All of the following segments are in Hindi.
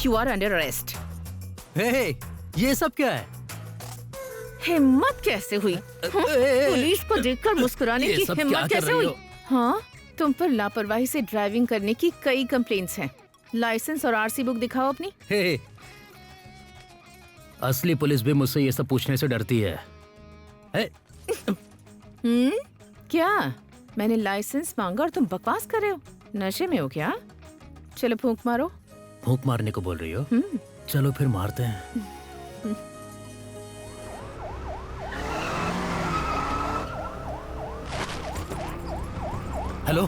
You are under arrest. Hey, ये सब क्या है? हिम्मत कैसे हुई? पुलिस को देखकर मुस्कुराने ये की सब क्या हिम्मत कर कैसे रही हुई? हो? हाँ, तुम पर लापरवाही से ड्राइविंग करने की कई कंप्लेंट्स हैं। लाइसेंस और आरसी बुक दिखाओ अपनी। हे, असली पुलिस भी मुझसे ये सब पूछने से डरती है। हे, क्या मैंने लाइसेंस मांगा और तुम बकवास कर रहे हो? नशे में हो क्या? चलो फूंक मारो। फूंक मारने को बोल रही हो? चलो फिर मारते हैं। हेलो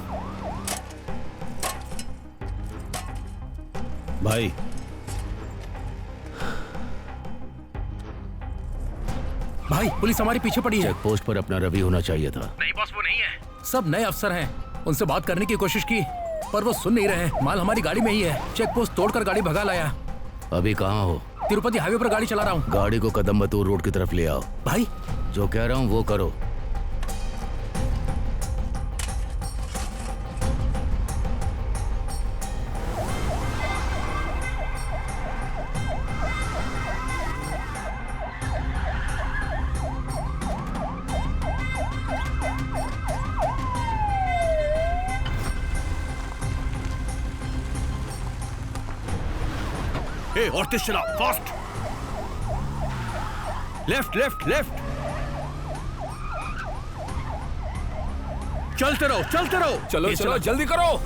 भाई, भाई, पुलिस हमारे पीछे पड़ी है। चेक पोस्ट पर अपना रवि होना चाहिए था। नहीं बॉस, वो नहीं है। सब नए अफसर हैं। उनसे बात करने की कोशिश की पर वो सुन नहीं रहे हैं। माल हमारी गाड़ी में ही है। चेक पोस्ट तोड़कर गाड़ी भगा लाया। अभी कहाँ हो? तिरुपति हाईवे पर गाड़ी चला रहा हूँ। गाड़ी को कदम्बतूर रोड की तरफ ले आओ। भाई, जो कह रहा हूँ वो करो। और तेज चला, फास्ट। Left left left. चलते रहो, चलते रहो। चलो चलो, जल्दी करो।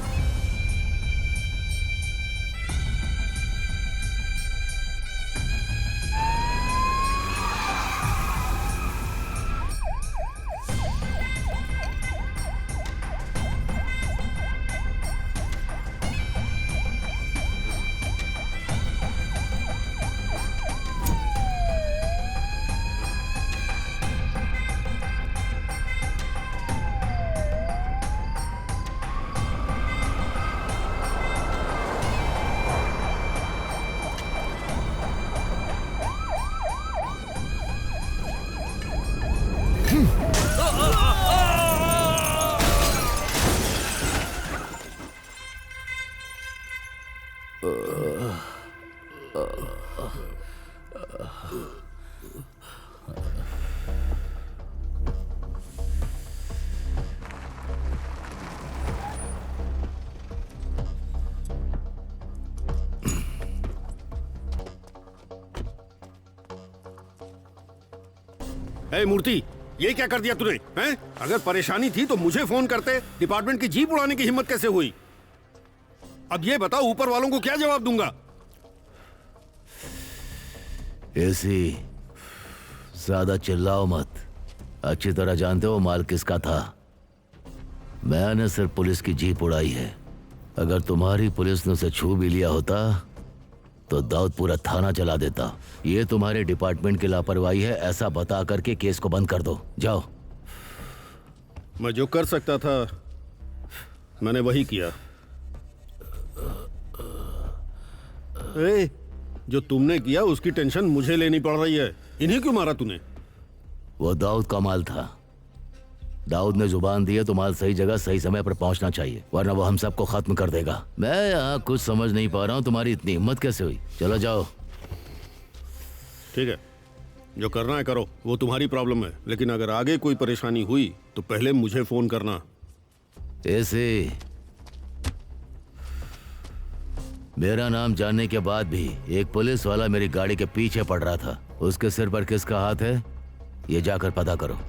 मूर्ति, ये क्या कर दिया तूने? हैं? अगर परेशानी थी तो मुझे फोन करते। डिपार्टमेंट की जीप उड़ाने की हिम्मत कैसे हुई? अब ये बताओ, ऊपर वालों को क्या जवाब दूंगा? ऐसी ज्यादा चिल्लाओ मत। अच्छी तरह जानते हो माल किसका था। मैंने सिर्फ पुलिस की जीप उड़ाई है। अगर तुम्हारी पुलिस ने उसे छू भी लिया होता तो दाऊद पूरा थाना चला देता। ये तुम्हारे डिपार्टमेंट की लापरवाही है, ऐसा बता करके केस को बंद कर दो। जाओ। मैं जो कर सकता था मैंने वही किया। जो तुमने किया उसकी टेंशन मुझे लेनी पड़ रही है। इन्हें क्यों मारा तूने? वो दाऊद का माल था। दाऊद ने जुबान दी है तो माल सही जगह सही समय पर पहुंचना चाहिए, वरना वो हम सबको खत्म कर देगा। मैं यहाँ कुछ समझ नहीं पा रहा हूँ, तुम्हारी इतनी हिम्मत कैसे हुई? चलो जाओ। ठीक है, जो करना है करो, वो तुम्हारी प्रॉब्लम है। लेकिन अगर आगे कोई परेशानी हुई तो पहले मुझे फोन करना। ऐसे मेरा नाम जानने के बाद भी एक पुलिस वाला मेरी गाड़ी के पीछे पड़ रहा था। उसके सिर पर किसका हाथ है ये जाकर पता करो।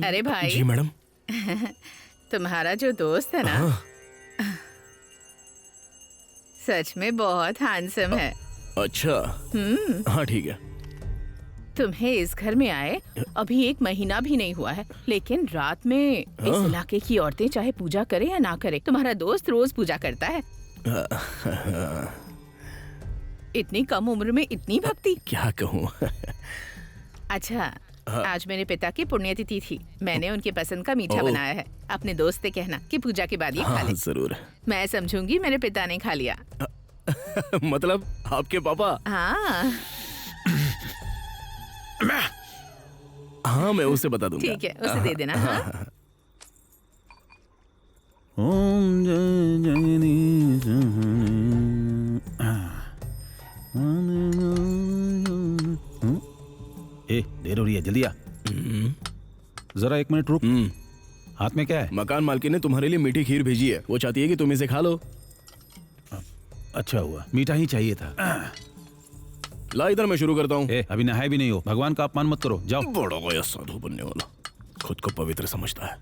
अरे भाई। जी मैडम। तुम्हारा जो दोस्त है ना, सच में बहुत हैंडसम है। अच्छा, हाँ ठीक है। तुम्हें इस घर में आए अभी 1 महीना भी नहीं हुआ है, लेकिन रात में इस इलाके की औरतें चाहे पूजा करे या ना करे, तुम्हारा दोस्त रोज पूजा करता है। इतनी कम उम्र में इतनी भक्ति। क्या कहूँ। अच्छा, आज मेरे पिता की पुण्यतिथि थी। मैंने उनके पसंद का मीठा बनाया है। अपने दोस्त से कहना कि पूजा के बाद ये खा ले। जरूर। मैं समझूंगी मेरे पिता ने खा लिया। मतलब आपके पापा? हाँ हाँ, मैं उसे बता दूंगा। ठीक है, उसे दे देना। हाँ? ओम जय जगदीश ए, देर हो रही है, जल्दी आ। जरा 1 मिनट रुक। हाथ में क्या है? मकान मालकिन ने तुम्हारे लिए मीठी खीर भेजी है। वो चाहती है कि तुम इसे खा लो। अच्छा हुआ, मीठा ही चाहिए था। ला इधर, मैं शुरू करता हूँ। अभी नहाए भी नहीं हो, भगवान का अपमान मत करो, जाओ। बड़ा गया साधु बनने वाला, खुद को पवित्र समझता है।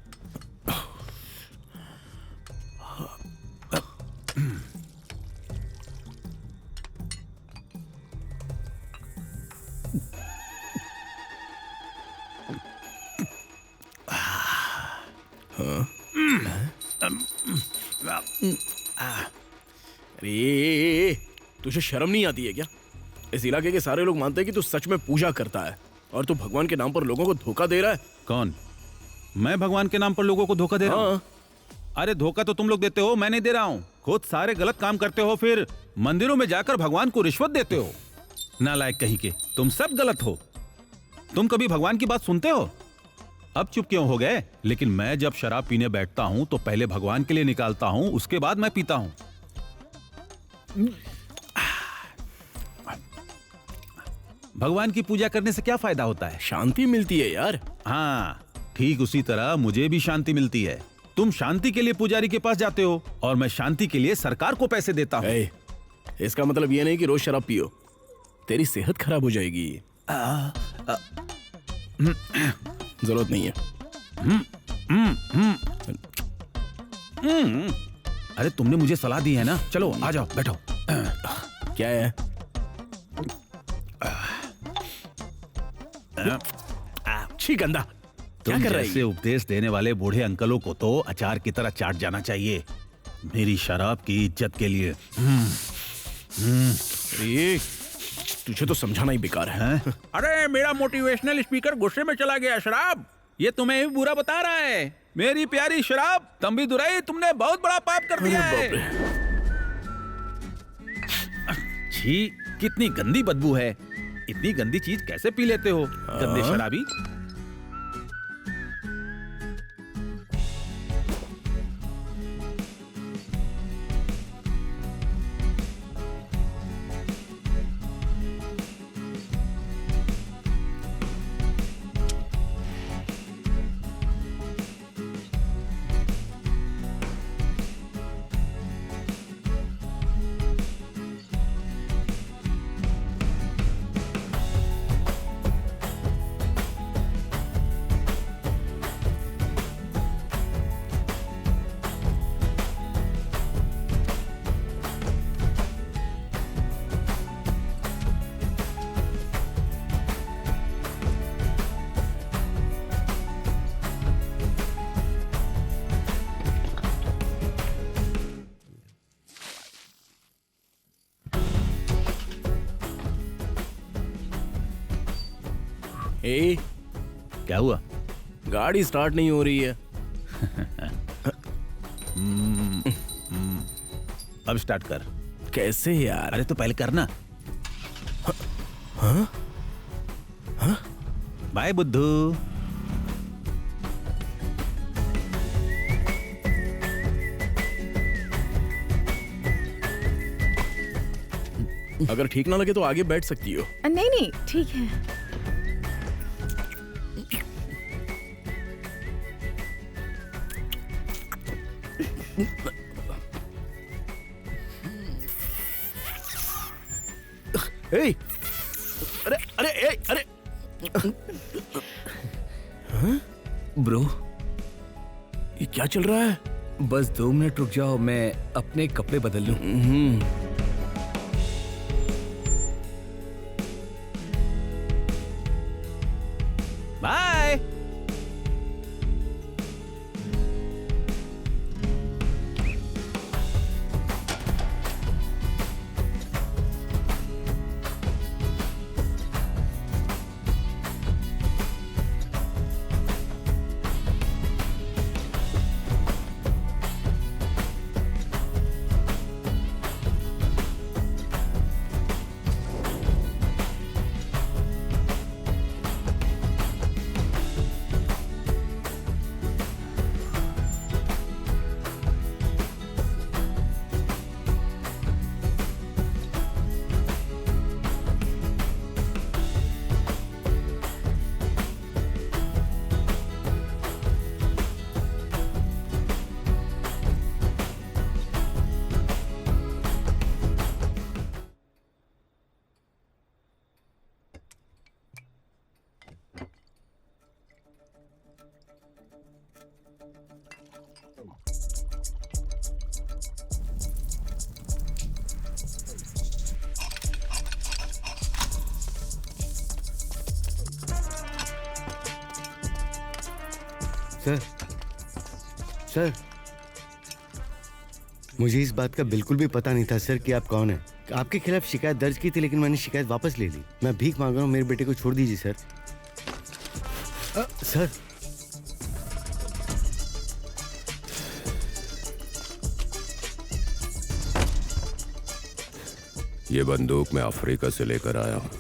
अरे, तुझे शर्म नहीं आती है क्या? इस इलाके के सारे लोग मानते हैं कि तू सच में पूजा करता है और तू भगवान के नाम पर लोगों को धोखा दे रहा है। कौन? मैं भगवान के नाम पर लोगों को धोखा दे रहा हूँ? अरे धोखा तो तुम लोग देते हो, मैं नहीं दे रहा हूँ। खुद सारे गलत काम करते हो, फिर मंदिरों में जाकर भगवान को रिश्वत देते हो। नालायक कहीं के, तुम सब गलत हो। तुम कभी भगवान की बात सुनते हो? अब चुप क्यों हो गए? लेकिन मैं जब शराब पीने बैठता हूं तो पहले भगवान के लिए निकालता हूं, उसके बाद मैं पीता हूं। भगवान की पूजा करने से क्या फायदा होता है? शांति मिलती है यार। हाँ, ठीक उसी तरह मुझे भी शांति मिलती है। तुम शांति के लिए पुजारी के पास जाते हो और मैं शांति के लिए सरकार को पैसे देता हूँ। इसका मतलब ये नहीं कि रोज शराब पियो, तेरी सेहत खराब हो जाएगी। जरूरत नहीं है। अरे तुमने मुझे सलाह दी है ना, चलो आ जाओ, बैठो। क्या है? छी गंदा, क्या कर रही है? उपदेश देने वाले बूढ़े अंकलों को तो अचार की तरह चाट जाना चाहिए। मेरी शराब की इज्जत के लिए। अरे तुझे तो समझाना ही बेकार है। अरे मेरा मोटिवेशनल स्पीकर गुस्से में चला गया। शराब ये तुम्हें भी बुरा बता रहा है। मेरी प्यारी शराब, तंबी दुराई, तुमने बहुत बड़ा पाप कर दिया है। छी, कितनी गंदी बदबू है। इतनी गंदी चीज कैसे पी लेते हो, गंदे शराबी। ए, क्या हुआ? गाड़ी स्टार्ट नहीं हो रही है। अब स्टार्ट कर। कैसे यार? अरे तो पहले करना। बाय बुद्धू। अगर ठीक ना लगे तो आगे बैठ सकती हो। नहीं नहीं, ठीक है। ए, अरे अरे अरे ब्रो, ये क्या चल रहा है? बस 2 मिनट रुक जाओ, मैं अपने कपड़े बदल लूं। सर सर मुझे इस बात का बिल्कुल भी पता नहीं था सर कि आप कौन हैं। आपके खिलाफ शिकायत दर्ज की थी लेकिन मैंने शिकायत वापस ले ली। मैं भीख मांग रहा हूँ, मेरे बेटे को छोड़ दीजिए सर। सर ये बंदूक मैं अफ्रीका से लेकर आया हूँ।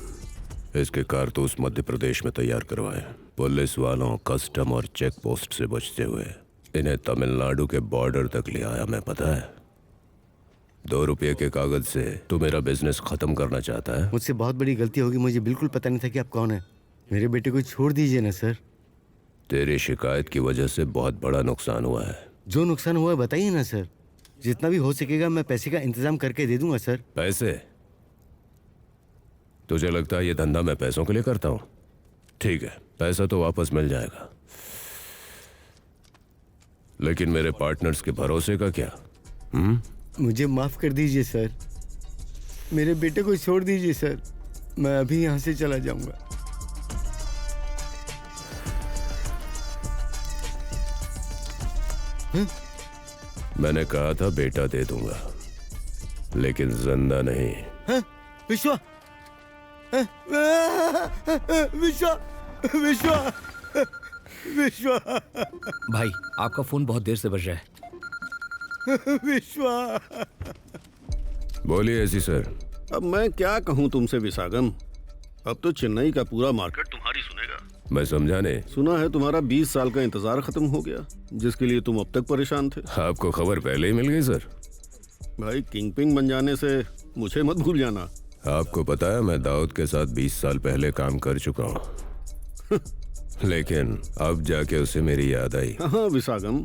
इसके कारतूस मध्य प्रदेश में तैयार करवाए, पुलिस वालों, कस्टम और चेक पोस्ट से बचते हुए इन्हें तमिलनाडु के बॉर्डर तक ले आया मैं। पता है, 2 रुपये के कागज से तू मेरा बिजनेस खत्म करना चाहता है। मुझसे बहुत बड़ी गलती होगी, मुझे बिल्कुल पता नहीं था कि आप कौन हैं। मेरे बेटे को छोड़ दीजिए ना सर। तेरी शिकायत की वजह से बहुत बड़ा नुकसान हुआ है। जो नुकसान हुआ है बताइए ना सर। जितना भी हो सकेगा मैं पैसे का इंतजाम करके दे दूंगा सर। पैसे? तुझे लगता है ये धंधा मैं पैसों के लिए करता हूँ? ठीक है, पैसा तो वापस मिल जाएगा, लेकिन मेरे पार्टनर्स के भरोसे का क्या? मुझे माफ कर दीजिए सर, मेरे बेटे को छोड़ दीजिए सर। मैं अभी यहाँ से चला जाऊंगा। मैंने कहा था बेटा दे दूंगा, लेकिन जिंदा नहीं। विश्वा, विश्वा, विश्वा, विश्वा, भाई आपका फोन बहुत देर से बज रहा है। विश्वा। बोलिए एसी सर। अब मैं क्या कहूँ तुमसे विशागम, अब तो चेन्नई का पूरा मार्केट तुम्हारी सुनेगा। मैं समझा नहीं। सुना है तुम्हारा 20 साल का इंतजार खत्म हो गया, जिसके लिए तुम अब तक परेशान थे। आपको खबर पहले ही मिल गई सर। भाई किंगपिंग बन जाने से मुझे मत भूल जाना। आपको पता है मैं दाऊद के साथ 20 साल पहले काम कर चुका हूँ। लेकिन अब जाके उसे मेरी याद आई। हाँ विशागम,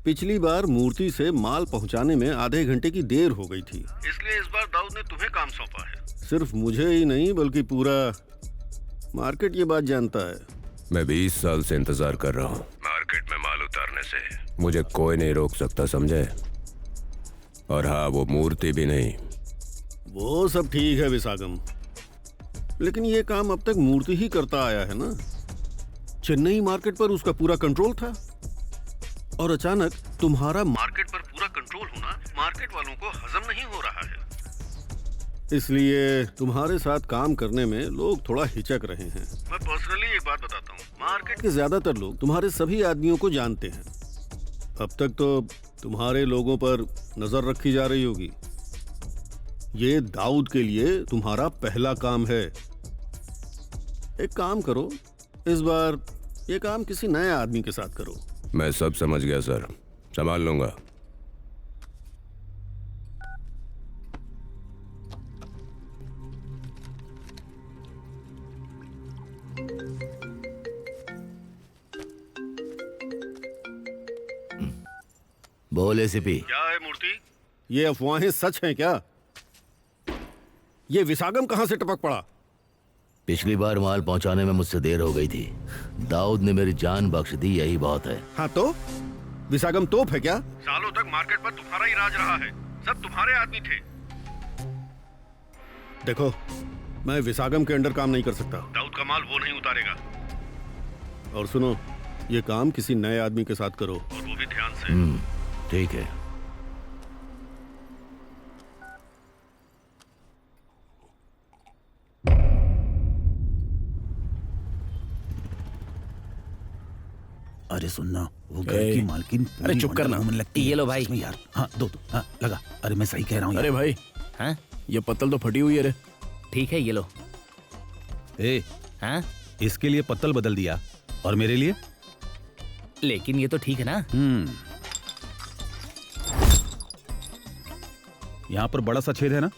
पिछली बार मूर्ति से माल पहुंचाने में आधे घंटे की देर हो गई थी, इसलिए इस बार दाऊद ने तुम्हें काम सौंपा है। सिर्फ मुझे ही नहीं बल्कि पूरा मार्केट ये बात जानता है। मैं 20 साल से इंतजार कर रहा हूँ। मार्केट में माल उतारने से मुझे कोई नहीं रोक सकता, समझे? और हाँ, वो मूर्ति भी नहीं। वो सब ठीक है विशागम, लेकिन ये काम अब तक मूर्ति ही करता आया है ना। चेन्नई मार्केट पर उसका पूरा कंट्रोल था, और अचानक तुम्हारा मार्केट पर पूरा कंट्रोल होना मार्केट वालों को हजम नहीं हो रहा है। इसलिए तुम्हारे साथ काम करने में लोग थोड़ा हिचक रहे हैं। मैं पर्सनली एक बात बताता हूँ, मार्केट के ज्यादातर लोग तुम्हारे सभी आदमियों को जानते हैं। अब तक तो तुम्हारे लोगों पर नजर रखी जा रही होगी। ये दाऊद के लिए तुम्हारा पहला काम है। एक काम करो, इस बार ये काम किसी नए आदमी के साथ करो। मैं सब समझ गया सर, संभाल लूंगा। बोले सिपी। क्या है मूर्ति, ये अफवाहें सच हैं क्या? ये विशागम कहां से टपक पड़ा? पिछली बार माल पहुंचाने में मुझसे देर हो गई थी। दाऊद ने मेरी जान बख्श दी, यही बहुत है। हाँ तो विशागम तोप है क्या? सालों तक मार्केट पर तुम्हारा ही राज रहा है, सब तुम्हारे आदमी थे। देखो, मैं विशागम के अंडर काम नहीं कर सकता। दाऊद का माल वो नहीं उतारेगा। और सुनो, ये काम किसी नए आदमी के साथ करो, और वो भी ध्यान से। ठीक है। अरे सुनना, वो घर ए, की मालकिन अरे चुप करना। घूमने लगती ये है लो भाई। इसमें यार। हाँ दो, हाँ लगा। अरे मैं सही कह रहा हूँ अरे भाई, हाँ ये पत्तल तो फटी हुई है रे। ठीक है, ये लो। ए, हाँ इसके लिए पत्तल बदल दिया, और मेरे लिए? लेकिन ये तो ठीक है ना। यहाँ पर बड़ा सा छेद है ना,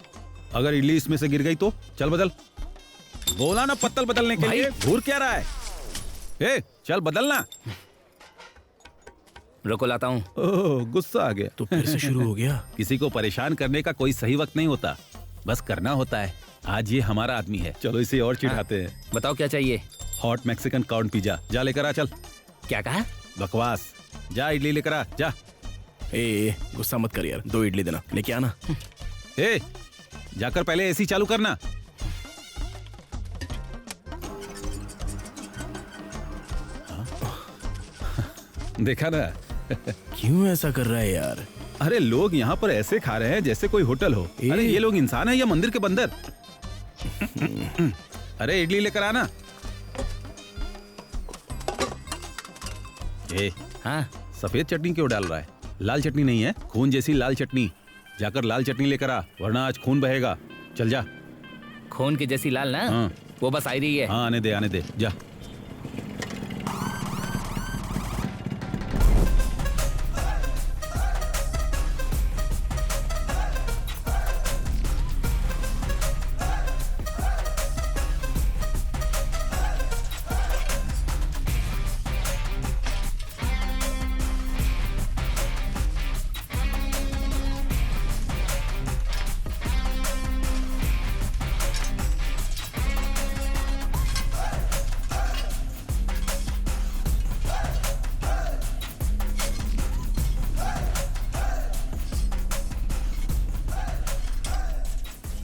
अगर इडली इसमें से गिर गई तो? चल बदल। बोला ना पत्तल बदलने के लिए, घूर क्या रहा है? ए, चल बदलना। रुको, लाता हूँ। ओह, गुस्सा आ गया। तो फिर से शुरू हो गया। किसी को परेशान करने का कोई सही वक्त नहीं होता, बस करना होता है। आज ये हमारा आदमी है, चलो इसे और चिढ़ाते हैं। बताओ क्या चाहिए? हॉट मैक्सिकन कॉर्न पिज्जा, जा लेकर आ। चल। क्या कहा? बकवास, जा इडली लेकर आ, जा। गुस्सा मत कर यार, 2 इडली देना, लेके आना। ए, जाकर पहले एसी चालू करना। देखा ना? क्यों ऐसा कर रहा है यार? अरे लोग यहाँ पर ऐसे खा रहे हैं जैसे कोई होटल हो। अरे ये लोग इंसान है या मंदिर के बंदर? अरे इडली लेकर आना। हाँ, सफेद चटनी क्यों डाल रहा है? लाल चटनी नहीं है, खून जैसी लाल चटनी। जाकर लाल चटनी लेकर आ, वरना आज खून बहेगा। चल जा। खून की जैसी लाल ना? हाँ। वो बस आई रही है। हाँ, आने दे जा।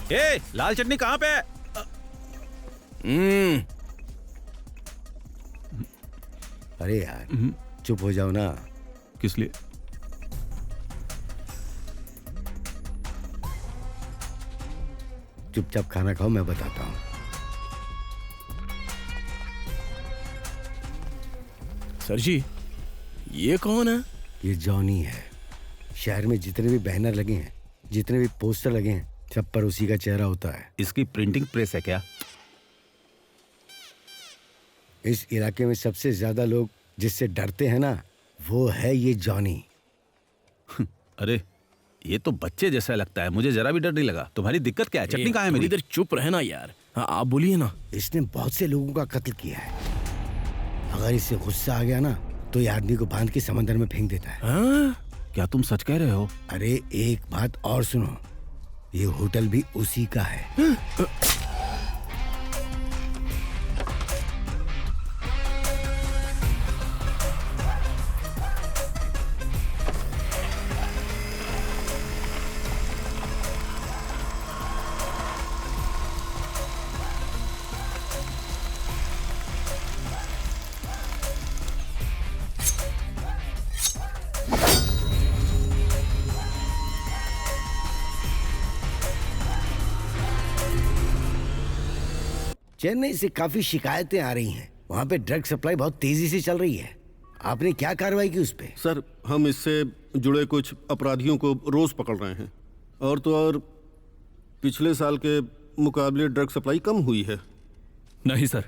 ए, लाल चटनी कहाँ पे है? अरे यार चुप हो जाओ ना। किस लिए? चुपचाप खाना खाओ, मैं बताता हूँ। सर जी, ये कौन है? ये जॉनी है। शहर में जितने भी बैनर लगे हैं, जितने भी पोस्टर लगे हैं, सब पर उसी का चेहरा होता है। इसकी प्रिंटिंग प्रेस है क्या? इस इलाके में सबसे ज्यादा लोग जिससे डरते हैं ना, वो है ये जॉनी। अरे ये तो बच्चे जैसा लगता है, मुझे जरा भी डर नहीं लगा। तुम्हारी दिक्कत क्या है? चटनी कहाँ है मेरी? इधर चुप रहना यार। हाँ, आप बोलिए ना। इसने बहुत से लोगों का कत्ल किया है। अगर इसे गुस्सा आ गया ना, तो ये आदमी को बांध के समंदर में फेंक देता है। हाँ? क्या तुम सच कह रहे हो? अरे एक बात और सुनो, ये होटल भी उसी का है। चेन्नई से काफी शिकायतें आ रही हैं। वहाँ पे ड्रग सप्लाई बहुत तेजी से चल रही है। आपने क्या कार्रवाई की उस पे? सर, हम इससे जुड़े कुछ अपराधियों को रोज पकड़ रहे हैं, और तो और पिछले साल के मुकाबले ड्रग सप्लाई कम हुई है। नहीं सर,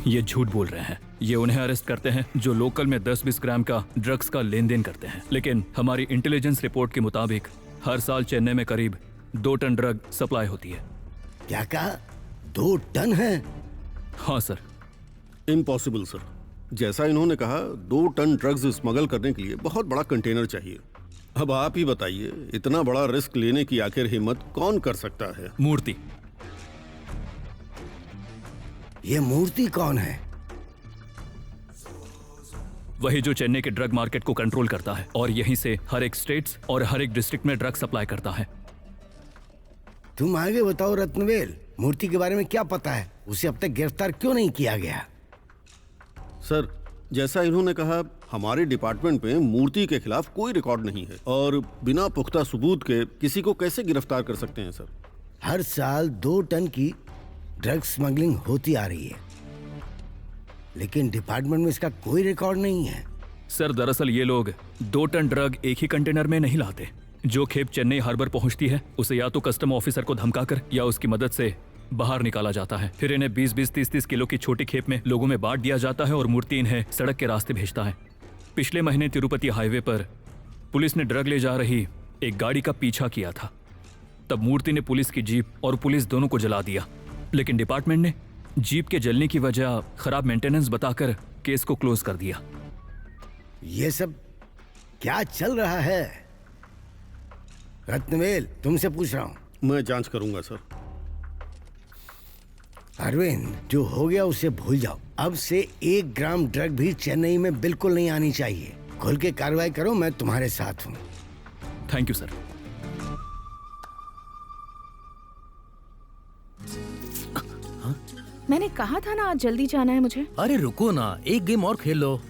ये झूठ बोल रहे हैं। ये उन्हें अरेस्ट करते हैं जो लोकल में 10-20 ग्राम का ड्रग्स का लेन देन करते हैं, लेकिन हमारी इंटेलिजेंस रिपोर्ट के मुताबिक हर साल चेन्नई में करीब 2 टन ड्रग सप्लाई होती है। क्या कहा? 2 टन है? हाँ सर। Impossible sir. जैसा इन्होंने कहा, 2 टन ड्रग्स स्मगल करने के लिए बहुत बड़ा कंटेनर चाहिए। अब आप ही बताइए, इतना बड़ा रिस्क लेने की आखिर हिम्मत कौन कर सकता है? मूर्ति। ये मूर्ति कौन है? वही जो चेन्नई के ड्रग मार्केट को कंट्रोल करता है और यहीं से हर एक स्टेट्स और हर एक डिस्ट्रिक्ट में ड्रग सप्लाई करता है। तुम आगे बताओ रत्नवेल, मूर्ति के बारे में क्या पता है? उसे अब तक गिरफ्तार क्यों नहीं किया गया? सर, जैसा इन्होंने कहा, हमारे डिपार्टमेंट में मूर्ति के खिलाफ कोई रिकॉर्ड नहीं है, और बिना पुख्ता सबूत के किसी को कैसे गिरफ्तार कर सकते हैं सर? हर साल 2 टन की ड्रग स्मगलिंग होती आ रही है, लेकिन डिपार्टमेंट में इसका कोई रिकॉर्ड नहीं है। सर दरअसल ये लोग 2 टन ड्रग एक ही कंटेनर में नहीं लाते। जो खेप चेन्नई हार्बर पहुंचती है, उसे या तो कस्टम ऑफिसर को धमकाकर या उसकी मदद से बाहर निकाला जाता है। फिर इन्हें 20-20, 30-30 किलो की छोटी खेप में लोगों में बांट दिया जाता है और मूर्ति इन्हें सड़क के रास्ते भेजता है। पिछले महीने तिरुपति हाईवे पर पुलिस ने ड्रग ले जा रही एक गाड़ी का पीछा किया था। तब मूर्ति ने पुलिस की जीप और पुलिस दोनों को जला दिया, लेकिन डिपार्टमेंट ने जीप के जलने की वजह खराब मेंटेनेंस बताकर केस को क्लोज कर दिया। ये सब क्या चल रहा है? रत्नवेल, तुमसे पूछ रहा हूं। मैं जांच करूंगा सर। अरविंद, जो हो गया उसे भूल जाओ। अब से 1 ग्राम ड्रग भी चेन्नई में बिल्कुल नहीं आनी चाहिए। खुल के कार्रवाई करो, मैं तुम्हारे साथ हूँ। Thank you sir. मैंने कहा था ना आज जल्दी जाना है मुझे। अरे रुको ना, एक गेम और खेल लो।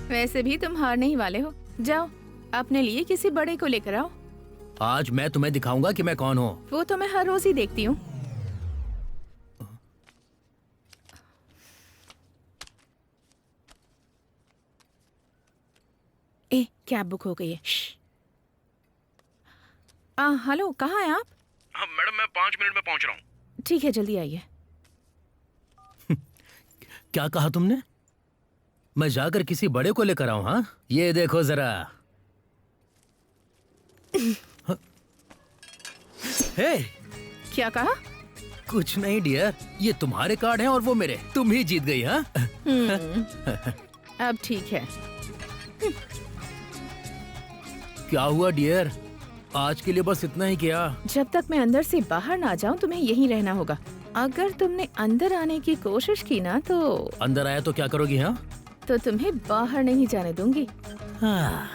वैसे भी तुम हारने ही वाले हो। जाओ अपने लिए किसी बड़े को लेकर आओ। आज मैं तुम्हें दिखाऊंगा कि मैं कौन हूँ। वो तो मैं हर रोज ही देखती हूँ। ए, कैब बुक हो गई है। हेलो, कहाँ हैं आप? हाँ मैडम, मैं 5 मिनट में पहुंच रहा हूँ। ठीक है, जल्दी आइए। क्या कहा तुमने? मैं जाकर किसी बड़े को लेकर आऊं? हाँ, ये देखो जरा। हे, क्या कहा? कुछ नहीं डियर, ये तुम्हारे कार्ड हैं और वो मेरे। तुम ही जीत गई। हाँ अब ठीक है। क्या हुआ डियर? आज के लिए बस इतना ही किया? जब तक मैं अंदर से बाहर ना जाऊं तुम्हें यहीं रहना होगा। अगर तुमने अंदर आने की कोशिश की ना तो अंदर आया तो क्या करोगी? हाँ, तो तुम्हें बाहर नहीं जाने दूंगी। हाँ।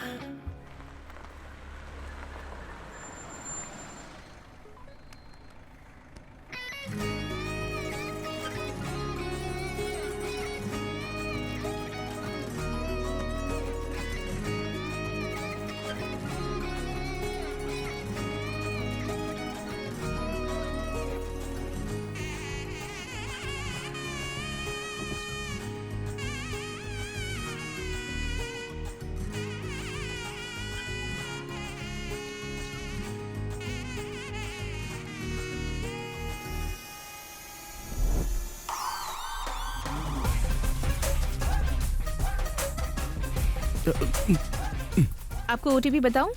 आपको ओटीपी बताऊं?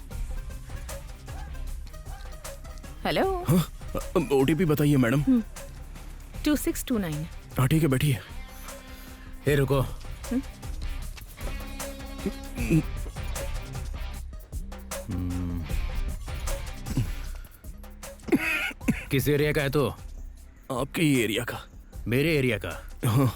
हेलो। ओटीपी बताइए मैडम। 2629। हाँ ठीक है, बैठिए। हे रुको। किस एरिया का है तो? आपके ही एरिया का। मेरे एरिया का? हाँ।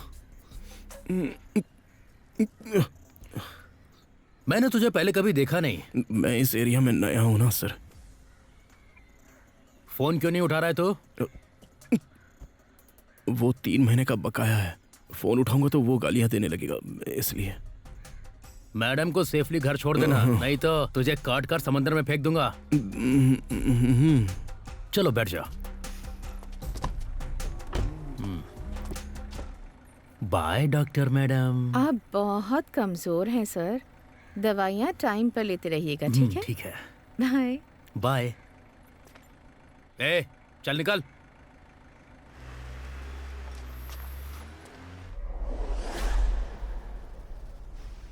मैंने तुझे पहले कभी देखा नहीं। मैं इस एरिया में नया हूं ना सर। फोन क्यों नहीं उठा रहा है तो? वो 3 महीने का बकाया है। फोन उठाऊंगा तो वो गालियां देने लगेगा, इसलिए। मैडम को सेफली घर छोड़ देना, नहीं तो तुझे काट कर समंदर में फेंक दूंगा। चलो बैठ जा। By doctor madam. आप बहुत कमजोर हैं सर। दवाइयाँ टाइम पर लेते रहिएगा, ठीक है? ठीक है। बाय। बाय। ए, चल निकल।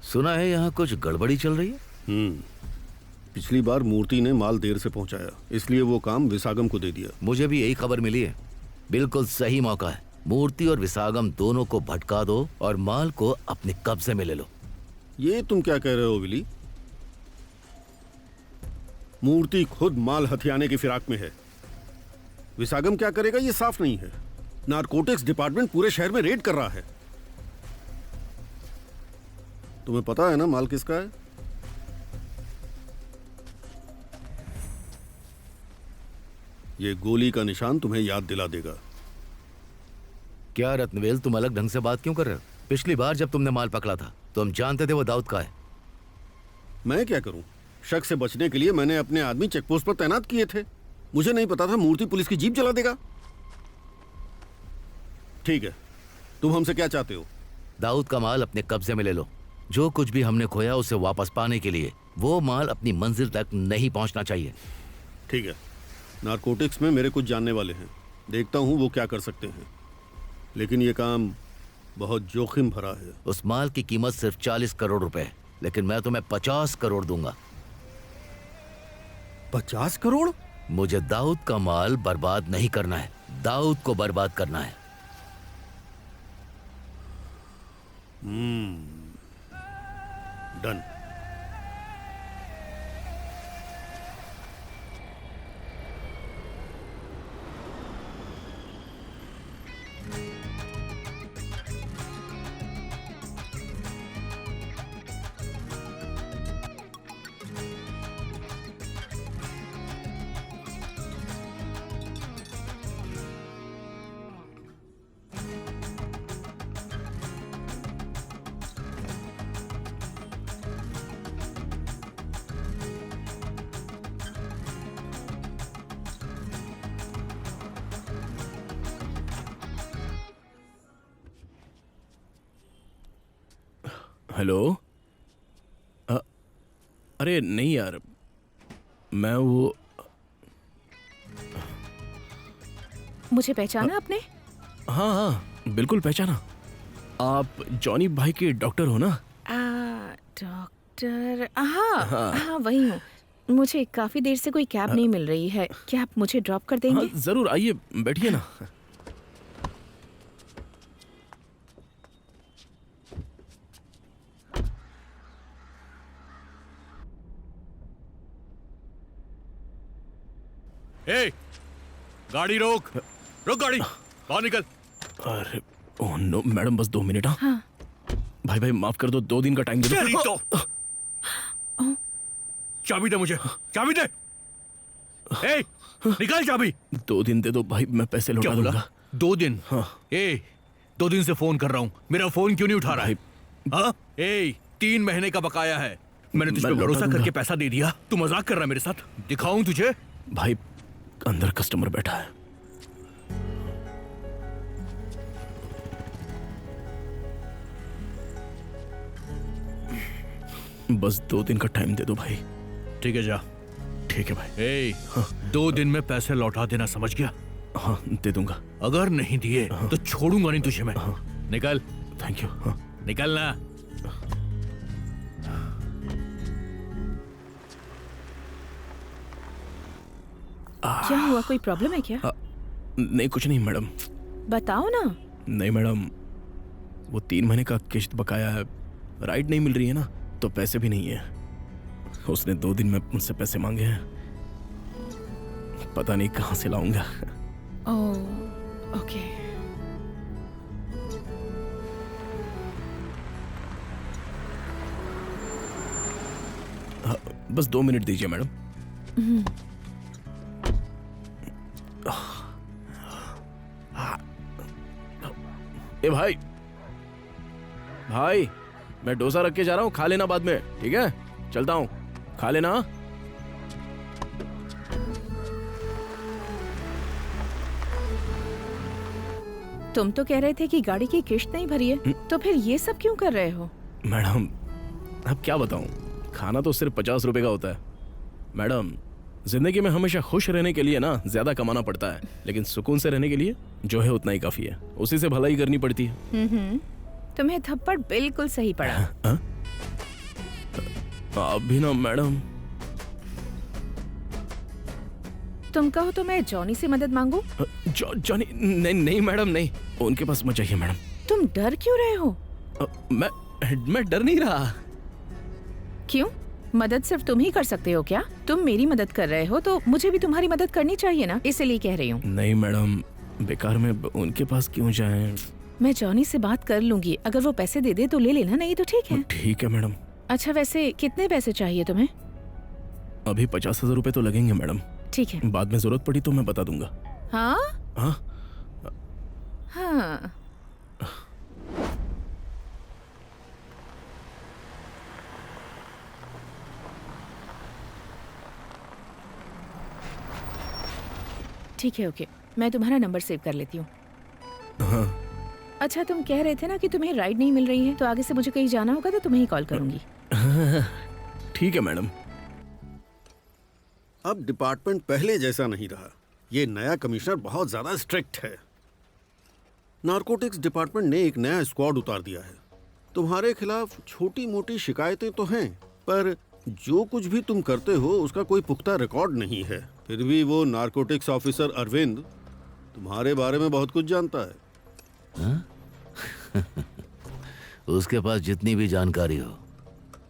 सुना है यहाँ कुछ गड़बड़ी चल रही है। पिछली बार मूर्ति ने माल देर से पहुंचाया, इसलिए वो काम विसागम को दे दिया। मुझे भी यही खबर मिली है। बिल्कुल सही मौका है। मूर्ति और विसागम दोनों को भटका दो और माल को अपने कब्जे में ले लो। ये तुम क्या कह रहे हो विली? मूर्ति खुद माल हथियाने की फिराक में है। विसागम क्या करेगा ये साफ नहीं है। नारकोटिक्स डिपार्टमेंट पूरे शहर में रेड कर रहा है। तुम्हें पता है ना माल किसका है? ये गोली का निशान तुम्हें याद दिला देगा। क्या रत्नवेल, तुम अलग ढंग से बात क्यों कर रहे हो? पिछली बार जब तुमने माल पकड़ा था तुम जानते थे वो दाऊद का है। मैं क्या करूं? शक से बचने के लिए मैंने अपने आदमी चेकपोस्ट पर तैनात किए थे। मुझे नहीं पता था मूर्ति पुलिस की जीप जला देगा। ठीक है, तुम हमसे क्या चाहते हो? दाऊद का माल अपने कब्जे में ले लो। जो कुछ भी हमने खोया उसे वापस पाने के लिए वो माल अपनी मंजिल तक नहीं पहुंचना चाहिए। ठीक है, नारकोटिक्स में मेरे कुछ जानने वाले हैं, देखता हूं वो क्या कर सकते हैं। लेकिन ये काम बहुत जोखिम भरा है। उस माल की कीमत सिर्फ 40 करोड़ रुपए, लेकिन मैं तुम्हें 50 करोड़ दूंगा। 50 करोड़? मुझे दाऊद का माल बर्बाद नहीं करना है, दाऊद को बर्बाद करना है। डन। हेलो। अरे नहीं यार, मैं वो मुझे पहचाना आपने? हाँ हाँ बिल्कुल पहचाना। आप जॉनी भाई के डॉक्टर हो ना? डॉक्टर, हाँ हाँ वही हूँ। मुझे काफी देर से कोई कैब नहीं मिल रही है, क्या आप मुझे ड्रॉप कर देंगे? हाँ जरूर, आइए बैठिए ना। ए, गाड़ी रोक, रोक गाड़ी, बाहर निकल। अरे ओह नो मैडम, बस 2 मिनट। हाँ। भाई भाई माफ कर दो, 2 दिन का टाइम दे तेरी दो। तो चाबी दे मुझे, चाबी दे। ए, निकाल चाबी। 2 दिन दे दो भाई, मैं पैसे लौटा क्या बोला? दूंगा। 2 दिन? हाँ। ए, 2 दिन से फोन कर रहा हूँ, मेरा फोन क्यों नहीं उठा रहा है? हाँ? ए, 3 महीने का बकाया है, मैंने तुझ पे मैं लौटा भरोसा दूंगा। करके पैसा दे दिया, तू मजाक कर रहा है मेरे साथ? दिखाऊं तुझे? भाई अंदर कस्टमर बैठा है। बस 2 दिन का टाइम दे दो भाई। ठीक है जा। ठीक है भाई। ए, 2 दिन में पैसे लौटा देना, समझ गया? हाँ दे दूंगा। अगर नहीं दिए तो छोड़ूंगा नहीं तुझे मैं। निकल। Thank you. हाँ। निकलना। क्या हुआ, कोई प्रॉब्लम है क्या? नहीं कुछ नहीं मैडम। बताओ ना। नहीं मैडम, वो 3 महीने का किश्त बकाया है, राइड नहीं मिल रही है ना, तो पैसे भी नहीं है। उसने 2 दिन में मुझसे पैसे मांगे हैं, पता नहीं कहाँ से लाऊंगा। Oh okay. बस 2 मिनट दीजिए मैडम। ए भाई, भाई मैं डोसा रख के जा रहा हूँ, खा लेना बाद में, ठीक है? चलता हूँ, खा लेना। तुम तो कह रहे थे कि गाड़ी की किश्त नहीं भरी है, तो फिर ये सब क्यों कर रहे हो? मैडम अब क्या बताऊं, खाना तो सिर्फ 50 रुपए का होता है। मैडम जिंदगी में हमेशा खुश रहने के लिए ना ज्यादा कमाना पड़ता है, लेकिन सुकून से रहने के लिए जो है उतना ही काफी है, उसी से भलाई करनी पड़ती है। तुम्हें थप्पड़ बिल्कुल सही पड़ा। आप भी ना मैडम। तुम कहो तो मैं जॉनी से मदद मांगू? जॉनी? नहीं नहीं मैडम नहीं, उनके पास मत जाइए मैडम। तुम डर क्यों रहे हो? मैं डर नहीं रहा। क्यों? मदद सिर्फ तुम ही कर सकते हो क्या? तुम मेरी मदद कर रहे हो तो मुझे भी तुम्हारी मदद करनी चाहिए ना, इसलिए कह रही हूँ। नहीं मैडम, बेकार में उनके पास क्यों जाएं? मैं जॉनी से बात कर लूंगी, अगर वो पैसे दे दे तो ले लेना, नहीं तो ठीक है। ठीक है मैडम। अच्छा वैसे कितने पैसे चाहिए तुम्हें? अभी 50,000 रुपए तो लगेंगे मैडम, ठीक है। बाद में जरूरत पड़ी तो मैं बता दूंगा। हाँ हाँ हाँ। ठीक है ओके, मैं तुम्हारा नंबर सेव कर लेती हूँ। हाँ। अच्छा तुम कह रहे थे ना कि तुम्हें राइड नहीं मिल रही है, तो आगे से मुझे कहीं जाना होगा तो तुम्हें ही कॉल करूंगी। ठीक है मैडम। अब डिपार्टमेंट पहले जैसा नहीं रहा, ये नया कमिश्नर बहुत ज्यादा स्ट्रिक्ट है। नारकोटिक्स डिपार्टमेंट ने एक नया स्क्वाड उतार दिया है। तुम्हारे खिलाफ छोटी मोटी शिकायतें तो हैं, पर जो कुछ भी तुम करते हो उसका कोई पुख्ता रिकॉर्ड नहीं है। फिर भी वो नारकोटिक्स ऑफिसर अरविंद तुम्हारे बारे में बहुत कुछ जानता है। उसके पास जितनी भी जानकारी हो,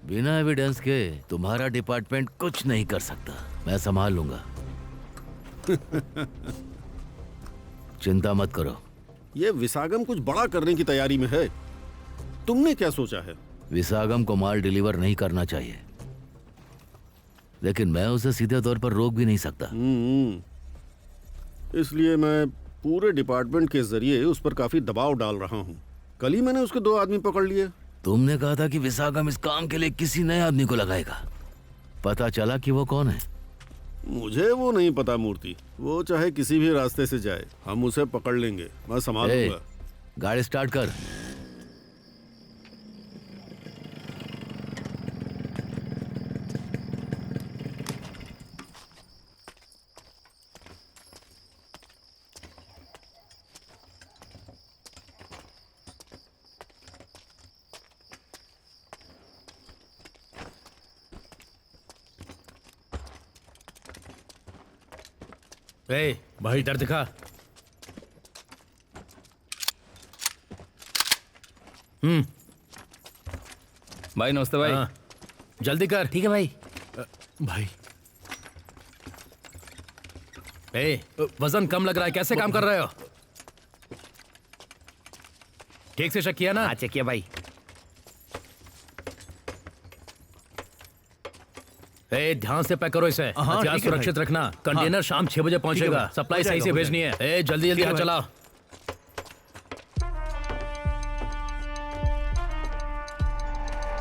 बिना एविडेंस के तुम्हारा डिपार्टमेंट कुछ नहीं कर सकता। मैं संभाल लूंगा। चिंता मत करो। ये विसागम कुछ बड़ा करने की तैयारी में है। तुमने क्या सोचा है? विसागम को माल डिलीवर नहीं करना चाहिए, लेकिन मैं उसे सीधे तौर पर रोक भी नहीं सकता। इसलिए मैं पूरे डिपार्टमेंट के जरिए उस पर काफी दबाव डाल रहा हूँ। कल ही मैंने उसके 2 आदमी पकड़ लिए। तुमने कहा था कि विसागम इस काम के लिए किसी नए आदमी को लगाएगा। पता चला कि वो कौन है? मुझे वो नहीं पता मूर्ति, वो चाहे किसी भी रास्ते से जाए, हम उसे पकड़ लेंगे। मैं संभाल लूंगा। गाड़ी स्टार्ट कर। ए भाई इधर दिखा। भाई नमस्ते भाई। हाँ, जल्दी कर। ठीक है भाई। भाई ए वजन कम लग रहा है, कैसे काम कर रहे हो? ठीक से चेक किया ना? हाँ चेक किया भाई। ए ध्यान से पैक करो इसे। हाँ, हथियार ठीक है सुरक्षित भाई। रखना। कंटेनर शाम 6 बजे पहुंचेगा। भाई। सप्लाई हो सही से जाएगा, भेजनी है। ए जल्दी जल्दी ठीक है हाथ भाई। चलाओ।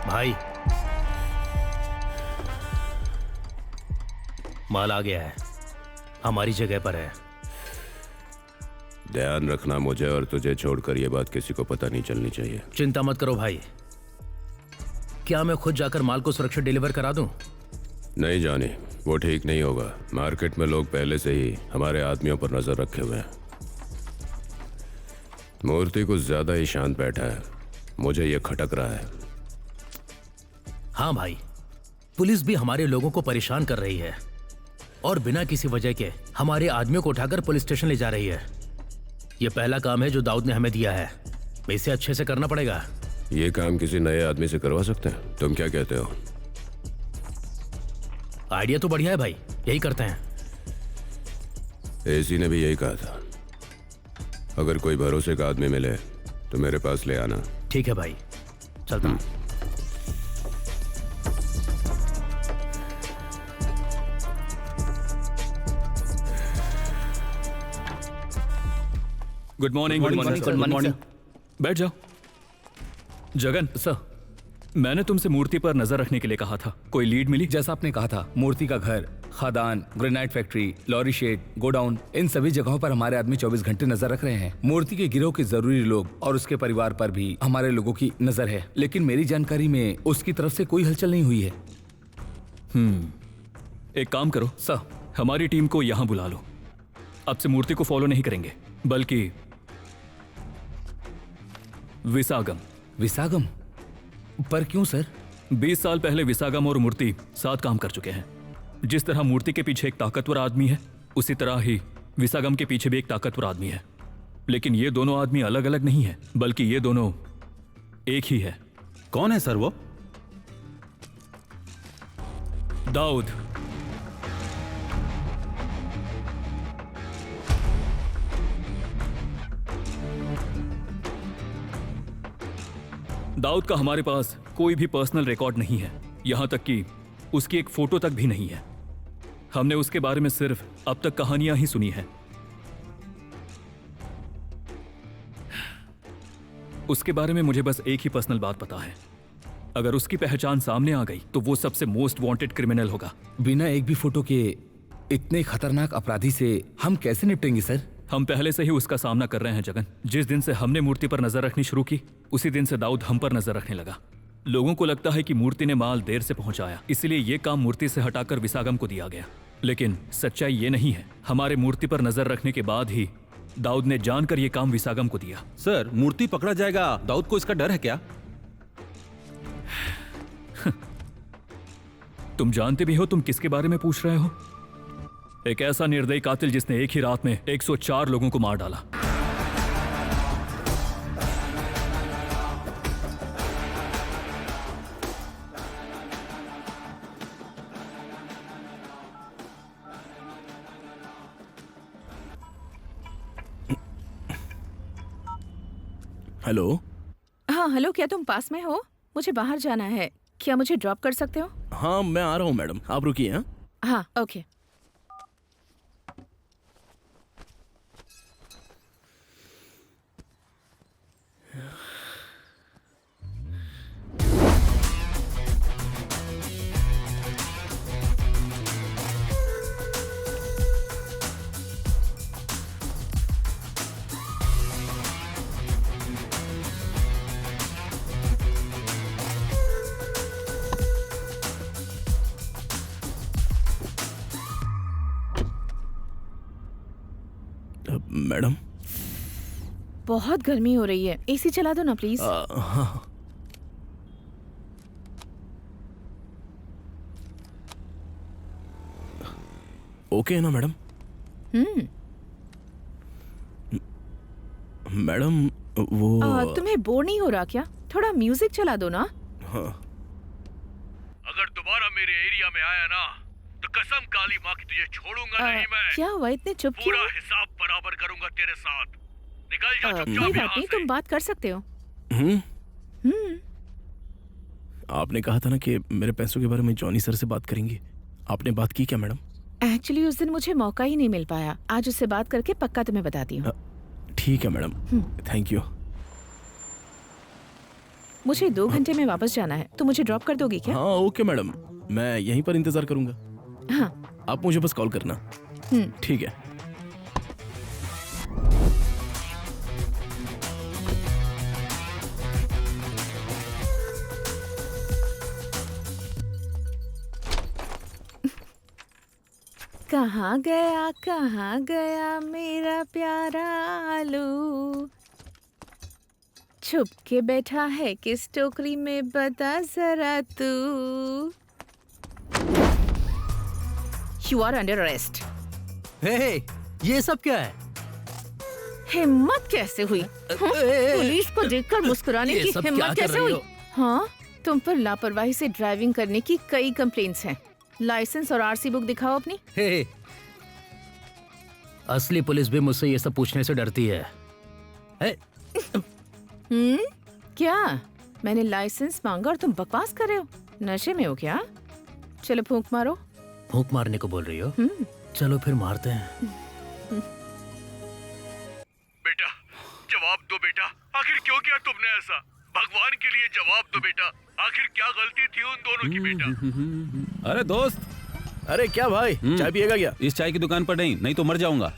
भाई माल आ गया है, हमारी जगह पर है। ध्यान रखना, मुझे और तुझे छोड़कर ये बात किसी को पता नहीं चलनी चाहिए। चिंता मत करो भाई। क्या मैं खुद जाकर माल को सुरक्षित डिलीवर करा दूं? नहीं जानी, वो ठीक नहीं होगा। मार्केट में लोग पहले से ही हमारे आदमियों पर नजर रखे हुए हैं। मूर्ति कुछ ज्यादा ही शांत बैठा है, मुझे ये खटक रहा है। हाँ भाई, पुलिस भी हमारे लोगों को परेशान कर रही है और बिना किसी वजह के हमारे आदमियों को उठाकर पुलिस स्टेशन ले जा रही है। ये पहला काम है जो दाऊद ने हमें दिया है, इसे अच्छे से करना पड़ेगा। ये काम किसी नए आदमी से करवा सकते हैं? तुम क्या कहते हो? आइडिया तो बढ़िया है भाई, यही करते हैं। एसी ने भी यही कहा था। अगर कोई भरोसे का आदमी मिले तो मेरे पास ले आना। ठीक है भाई, चलता हूं। Good morning. Good morning sir. बैठ जाओ। जगन सर, मैंने तुमसे मूर्ति पर नजर रखने के लिए कहा था, कोई लीड मिली? जैसा आपने कहा था, मूर्ति का घर, खदान, granite factory, lorry shed, godown, इन सभी जगहों पर हमारे आदमी 24 घंटे नजर रख रहे हैं। मूर्ति के गिरोह के जरूरी लोग और उसके परिवार पर भी हमारे लोगों की नजर है, लेकिन मेरी जानकारी में उसकी तरफ से कोई हलचल नहीं हुई है। एक काम करो सर, हमारी टीम को यहां बुला लो। अब से मूर्ति को फॉलो नहीं करेंगे, बल्कि विसागम। विसागम? पर क्यों सर? 20 साल पहले विसागम और मूर्ति साथ काम कर चुके हैं। जिस तरह मूर्ति के पीछे एक ताकतवर आदमी है, उसी तरह ही विसागम के पीछे भी एक ताकतवर आदमी है। लेकिन ये दोनों आदमी अलग अलग नहीं है, बल्कि ये दोनों एक ही है। कौन है सर वो? दाऊद। दाऊद का हमारे पास कोई भी पर्सनल रिकॉर्ड नहीं है, यहां तक कि उसकी एक फोटो तक भी नहीं है। हमने उसके बारे में सिर्फ अब तक कहानियां ही सुनी हैं। उसके बारे में मुझे बस एक ही पर्सनल बात पता है, अगर उसकी पहचान सामने आ गई तो वो सबसे मोस्ट वांटेड क्रिमिनल होगा। बिना एक भी फोटो के इतने खतरनाक अपराधी से हम कैसे निपटेंगे सर? हम पहले से ही उसका सामना कर रहे हैं जगन। जिस दिन से हमने मूर्ति पर नजर रखनी शुरू की, उसी दिन से दाऊद हम पर नजर रखने लगा। लोगों को लगता है कि मूर्ति ने माल देर से पहुंचाया, इसलिए ये काम मूर्ति से हटाकर विसागम को दिया गया। लेकिन सच्चाई ये नहीं है। हमारे मूर्ति पर नजर रखने के बाद ही दाऊद ने जानकर ये काम विसागम को दिया। सर, मूर्ति पकड़ा जाएगा, दाऊद को इसका डर है क्या? तुम जानते भी हो तुम किसके बारे में पूछ रहे हो? एक ऐसा निर्दयी कातिल जिसने एक ही रात में 104 लोगों को मार डाला। हेलो। हाँ हेलो, क्या तुम पास में हो? मुझे बाहर जाना है, क्या मुझे ड्रॉप कर सकते हो? हाँ मैं आ रहा हूँ मैडम, आप रुकिए। हाँ हाँ ओके। मैडम। बहुत गर्मी हो रही है, एसी चला दो ना प्लीज। हाँ। ओके है ना मैडम? मैडम वो तुम्हें बोर नहीं हो रहा क्या? थोड़ा म्यूजिक चला दो ना। हाँ। अगर दोबारा मेरे एरिया में आया ना तो कसम काली माँ की तुझे छोड़ूंगा नहीं मैं। क्या हुआ, इतने चुप क्यों? पूरा हिसाब बराबर करूंगा तेरे साथ। निकल जा कोई चुपचाप बात यहाँ नहीं, से। तुम बात कर सकते हो। आपने कहा था ना कि मेरे पैसों के बारे में जॉनी सर से बात करेंगी। आपने बात की क्या मैडम? एक्चुअली उस दिन मुझे मौका ही नहीं मिल पाया। आज उससे बात करके पक्का तुम्हें बताती हूँ। ठीक है मैडम, थैंक यू। मुझे 2 घंटे में वापस जाना है, तो मुझे ड्रॉप कर दोगी क्या? हाँ ओके मैडम, मैं यहीं पर इंतजार करूंगा। हाँ। आप मुझे बस कॉल करना। ठीक है। कहाँ गया मेरा प्यारा आलू? छुप के बैठा है किस टोकरी में, बता जरा तू। You are under arrest. Hey, ये सब क्या है? हिम्मत कैसे हुई? पुलिस को देखकर मुस्कुराने की हिम्मत कैसे हुई? हाँ, तुम पर लापरवाही से ड्राइविंग करने की कई कंप्लेंट्स हैं। लाइसेंस और आरसी बुक दिखाओ अपनी। हे, असली पुलिस भी मुझसे ये सब पूछने से डरती है। क्या मैंने लाइसेंस मांगा और तुम बकवास कर रहे हो? नशे में हो क्या? चलो फूंक मारो। फूंक मारने को बोल रही हो? चलो फिर मारते हैं। बेटा जवाब दो बेटा, आखिर क्यों किया तुमने ऐसा? भगवान के लिए जवाब दो बेटा, आखिर क्या गलती थी उन दोनों की बेटा? अरे दोस्त, अरे क्या भाई, चाय पिएगा क्या? इस चाय की दुकान पर नहीं तो मर जाऊंगा।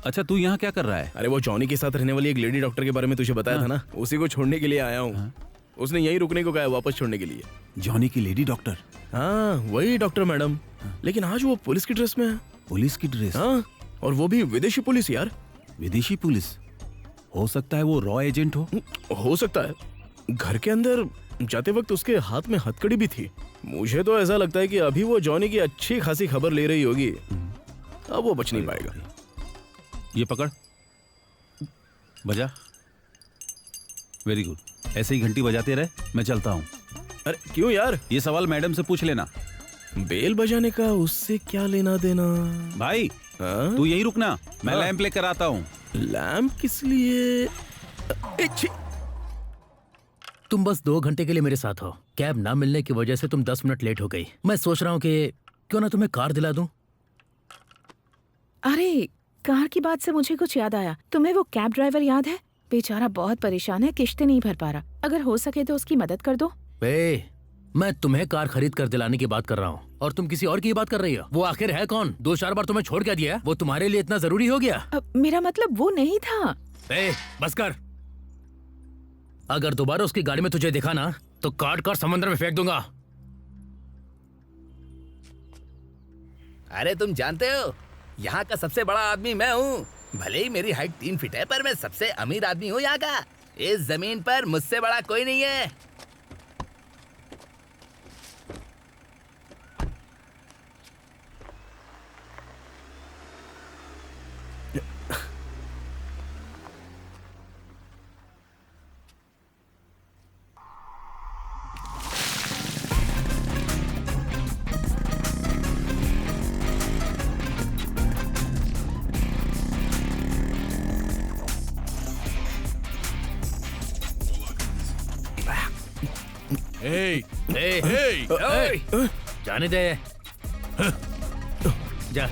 अच्छा तू यहाँ क्या कर रहा है? अरे वो जॉनी के साथ रहने वाली एक लेडी डॉक्टर के बारे में तुझे बताया था ना, उसी को छोड़ने के लिए आया हूँ। उसने यहीं रुकने को कहा है, वापस छोड़ने के लिए। जॉनी की लेडी डॉक्टर? हाँ वही डॉक्टर मैडम, लेकिन आज वो पुलिस की ड्रेस में है। पुलिस की ड्रेस? हाँ, और वो भी विदेशी पुलिस यार। विदेशी पुलिस? हो सकता है वो रॉ एजेंट हो सकता है। घर के अंदर जाते वक्त उसके हाथ में हथकड़ी भी थी। मुझे तो ऐसा लगता है कि अभी वो जॉनी की अच्छी खासी खबर ले रही होगी। अब वो बच नहीं पाएगा। ये पकड़, बजा। वेरी गुड, ऐसे ही घंटी बजाते रहे, मैं चलता हूँ। अरे क्यों यार? ये सवाल मैडम से पूछ लेना। बेल बजाने का उससे क्या लेना देना? भाई तू यहीं रुकना, मैं लैंप लेकर आता हूँ। लैंप किस लिए? तुम बस 2 घंटे के लिए मेरे साथ हो। कैब ना मिलने की वजह से तुम 10 मिनट लेट हो गई। मैं सोच रहा हूँ कि क्यों ना तुम्हें कार दिला दूं। अरे कार की बात से मुझे कुछ याद आया। तुम्हें वो कैब ड्राइवर याद है? बेचारा बहुत परेशान है, किश्तें नहीं भर पा रहा। अगर हो सके तो उसकी मदद कर दो। मैं तुम्हें कार खरीद कर दिलाने की बात कर रहा हूँ और तुम किसी और की बात कर रही हो। वो आखिर है कौन? 2-4 बार तुम्हें छोड़ के दिया, वो तुम्हारे लिए इतना जरूरी हो गया? मेरा मतलब वो नहीं था। बस कर। अगर दोबारा उसकी गाड़ी में तुझे दिखा ना तो काट कर समुद्र में फेंक दूंगा। अरे तुम जानते हो यहाँ का सबसे बड़ा आदमी मैं हूँ। भले ही मेरी हाइट 3 फीट है, पर मैं सबसे अमीर आदमी हूँ यहाँ का। इस जमीन पर मुझसे बड़ा कोई नहीं है। जाने दे। जा।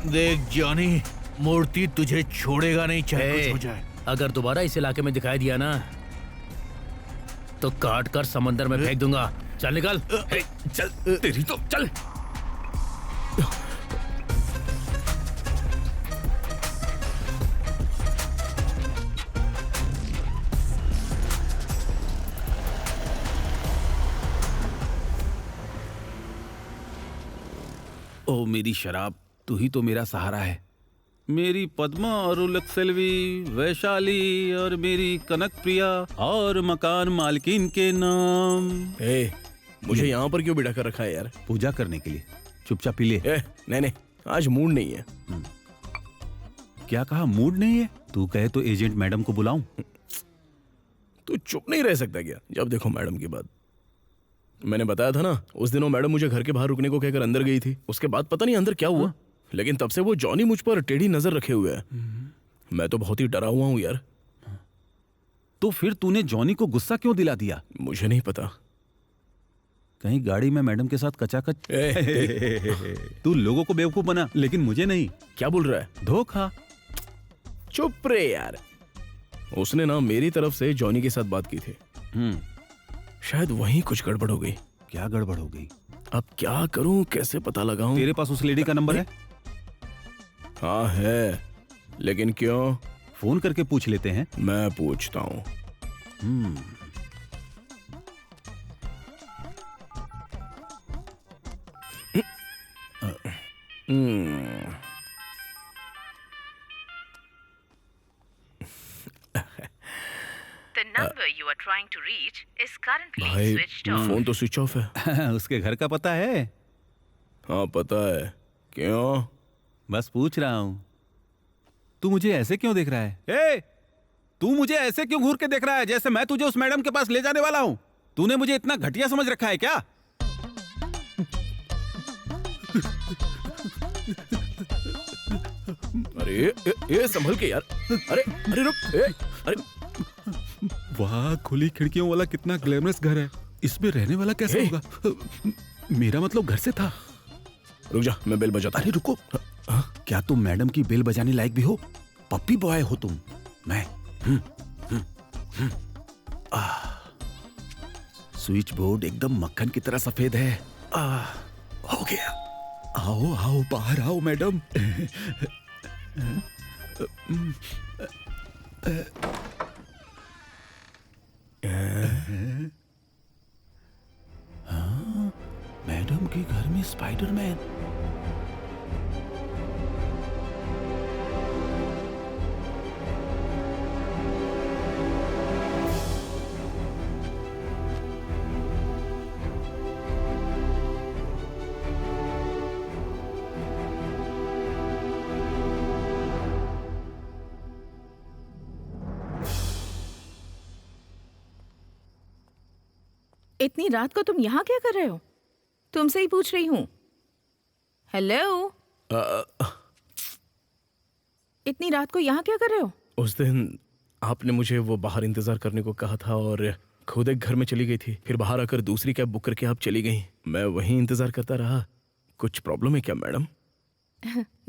देख जॉनी, मूर्ति तुझे छोड़ेगा नहीं, चाहे कुछ हो जाए। अगर दोबारा इस इलाके में दिखाई दिया ना तो काट कर समंदर में फेंक दूंगा। चल निकल। चल तेरी तो चल। ओ मेरी शराब, तू ही तो मेरा सहारा है। मेरी पद्मा और उलक्सेल्वी, वैशाली और मेरी कनक प्रिया और मकान मालकिन के नाम। मुझे यहाँ पर क्यों बिठा कर रखा है यार? पूजा करने के लिए। चुपचाप पी ले। नहीं, आज मूड नहीं है। क्या कहा, मूड नहीं है? तू कहे तो एजेंट मैडम को बुलाऊं? तू चुप नहीं रह सकता क्या? जब देखो मैडम की बात। मैंने बताया था ना, उस दिन वो मैडम मुझे घर के बाहर रुकने को कहकर अंदर गई थी। उसके बाद पता नहीं अंदर क्या हुआ, लेकिन तब से वो जॉनी मुझ पर टेढ़ी नजर रखे हुए है। मैं तो बहुत ही डरा हुआ हूँ यार। तो फिर तूने जॉनी को गुस्सा क्यों दिला दिया? मुझे नहीं पता। कहीं गाड़ी में मैडम के साथ कचाकच। तू लोगों को बेवकूफ बना, लेकिन मुझे नहीं। क्या बोल रहा है? धोखा। चुप रे यार। उसने ना मेरी तरफ से जॉनी के साथ बात की थी। शायद वहीं कुछ गड़बड़ हो गई। क्या गड़बड़ हो गई? अब क्या करूं, कैसे पता लगाऊं? तेरे पास उस लेडी का नंबर है? हाँ है, लेकिन क्यों? फोन करके पूछ लेते हैं। मैं पूछता हूँ। The number you are trying to reach is currently भाई switched off. फोन तो स्विच ऑफ है। उसके घर का पता है? हाँ पता है। क्यों? बस पूछ रहा हूँ। तू मुझे ऐसे क्यों देख रहा है? ए, तू मुझे ऐसे क्यों घूर के देख रहा है, जैसे मैं तुझे उस मैडम के पास ले जाने वाला हूँ? तूने मुझे इतना घटिया समझ रखा है क्या? अरे ये संभल के यार। अरे रुक। अरे वाह, खुली खिड़कियों वाला कितना ग्लैमरस घर है। इसमें रहने वाला कैसे होगा? मेरा मतलब घर से था। रुक जा, मैं बेल बजाता। अरे रुको। क्या तुम मैडम की बेल बजाने लायक भी हो? पप्पी बॉय हो तुम। मैं स्विच बोर्ड एकदम मक्खन की तरह सफेद है। हो गया। आओ आओ, बाहर आओ मैडम। मैडम के घर में स्पाइडरमैन। इतनी रात को तुम यहाँ क्या कर रहे हो? तुमसे ही पूछ रही हूँ। हेलो, इतनी रात को यहाँ क्या कर रहे हो? उस दिन आपने मुझे वो बाहर इंतजार करने को कहा था और खुद एक घर में चली गई थी। फिर बाहर आकर दूसरी कैब बुक करके आप चली गई। मैं वहीं इंतजार करता रहा। कुछ प्रॉब्लम है क्या मैडम?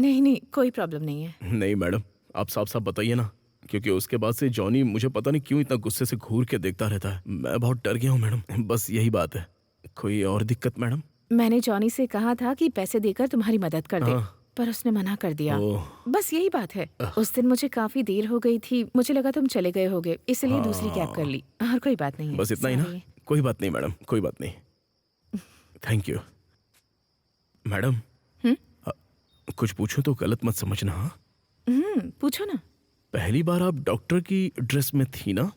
नहीं, कोई प्रॉब्लम नहीं है। नहीं मैडम, आप साफ साफ बताइए ना, क्योंकि उसके बाद से जॉनी मुझे पता नहीं क्यों इतना गुस्से से घूर के देखता रहता है। मैं बहुत डर गया हूँ मैडम, बस यही बात है। कोई और दिक्कत मैडम? मैंने जॉनी से कहा था कि पैसे देकर तुम्हारी मदद कर दे, पर उसने मना कर दिया। बस यही बात है। उस दिन मुझे काफी देर हो गई थी, मुझे लगा तुम चले गए होगे, इसलिए दूसरी कैब कर ली। और कोई बात नहीं है। बस इतना ही ना? कोई बात नहीं मैडम, कोई बात नहीं। Thank you madam. कुछ पूछो तो गलत मत समझना। हाँ पूछो ना। पहली बार आप डॉक्टर की ड्रेस में थी ना?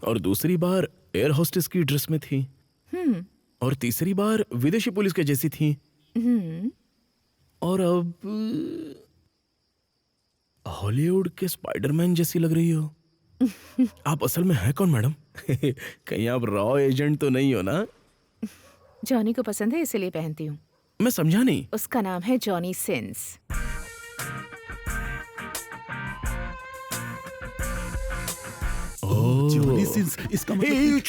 और दूसरी बार एयर होस्टेस की ड्रेस में थी। और तीसरी बार विदेशी पुलिस के जैसी थी। और अब हॉलीवुड के स्पाइडरमैन जैसी लग रही हो। आप असल में है कौन मैडम? कहीं आप रॉ एजेंट तो नहीं हो ना? जॉनी को पसंद है इसलिए पहनती हूँ। मैं समझा नहीं। उसका नाम है जॉनी सिंस। जॉनी सिंस, इसका मतलब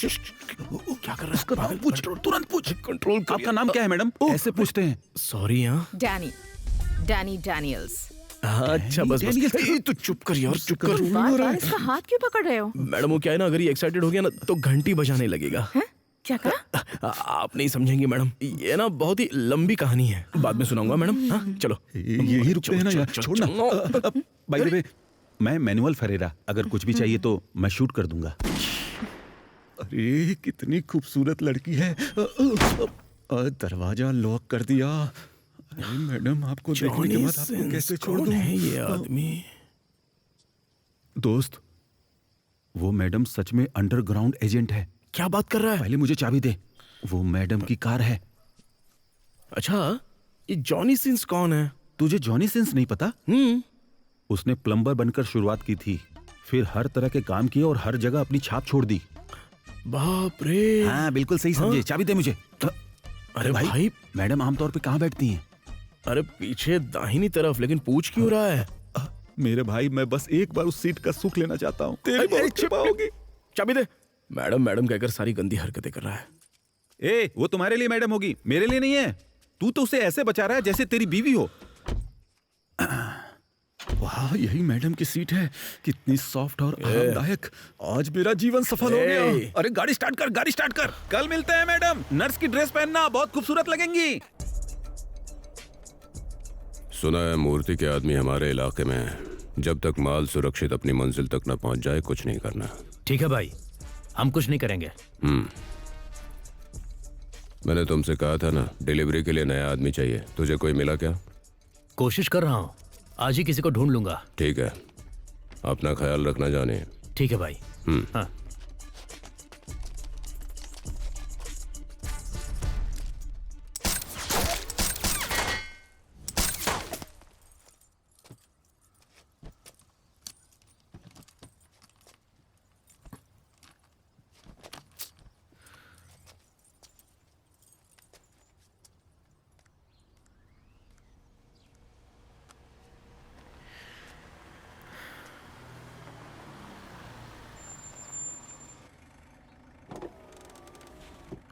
क्या कर रहा है? पूछ, तुरंत पूछ। कंट्रोल कर। आपका नाम क्या है मैडम? ऐसे पूछते हैं। सॉरी। हाँ डैनी डैनियल्स। अच्छा बस तू चुप कर यार, चुप कर। बार-बार इसका हाथ क्यों पकड़ रहे हो? मैडम वो क्या है ना, अगर ये एक्साइटेड हो गया ना तो घंटी बजाने लगेगा। क्या कहा? आप नहीं समझेंगे मैडम, ये ना बहुत ही लंबी कहानी है, बाद में सुनाऊंगा मैडम। हाँ चलो। यही रुकते हैं ना यार, छोड़ना। बाय द वे, मैं मैनुअल फरेरा, अगर कुछ भी चाहिए तो मैं शूट कर दूंगा। अरे कितनी खूबसूरत लड़की है। दरवाजा लॉक कर दिया। मैडम आपको देखने के बाद आपको कैसे छोड़ दूं? है ये आदमी? दोस्त, वो मैडम सच में अंडरग्राउंड एजेंट है। क्या बात कर रहा है? पहले मुझे चाबी दे। वो मैडम की कार है। अच्छा, ये जॉनी सिंस कौन है? तुझे जॉनी सिंस नहीं पता? उसने प्लम्बर बनकर शुरुआत की थी, फिर हर तरह के काम किए और हर जगह अपनी छाप छोड़ दी। बाप रे। हाँ, बिल्कुल सही समझे। चाबी दे मुझे। अरे भाई, मैडम आमतौर पे कहाँ बैठती हैं? अरे पीछे दाहिनी तरफ, लेकिन पूछ क्यों रहा है? मेरे भाई, मैं बस एक बार उस सीट का सुख लेना चाहता हूँ। तेरी बहुत कृपा होगी। चाबी दे। मैडम मैडम कहकर सारी गंदी हरकतें कर रहा है। ए, वो तुम्हारे लिए मैडम होगी, मेरे लिए नहीं है। तू तो उसे ऐसे बचा रहा है जैसे तेरी बीवी हो। वाह, यही मैडम की सीट है। कितनी सॉफ्ट और आरामदायक। आज मेरा जीवन सफल हो गया। अरे गाड़ी स्टार्ट कर, गाड़ी स्टार्ट कर। कल मिलते हैं मैडम। नर्स की ड्रेस पहनना, बहुत खूबसूरत लगेंगी। सुना है मूर्ति के आदमी हमारे इलाके में है। जब तक माल सुरक्षित अपनी मंजिल तक न पहुंच जाए, कुछ नहीं करना। ठीक है भाई, हम कुछ नहीं करेंगे। मैंने तुमसे कहा था ना, डिलीवरी के लिए नया आदमी चाहिए। तुझे कोई मिला क्या? कोशिश कर रहा हूँ, आज ही किसी को ढूंढ लूंगा। ठीक है, अपना ख्याल रखना जाने। ठीक है भाई। हाँ।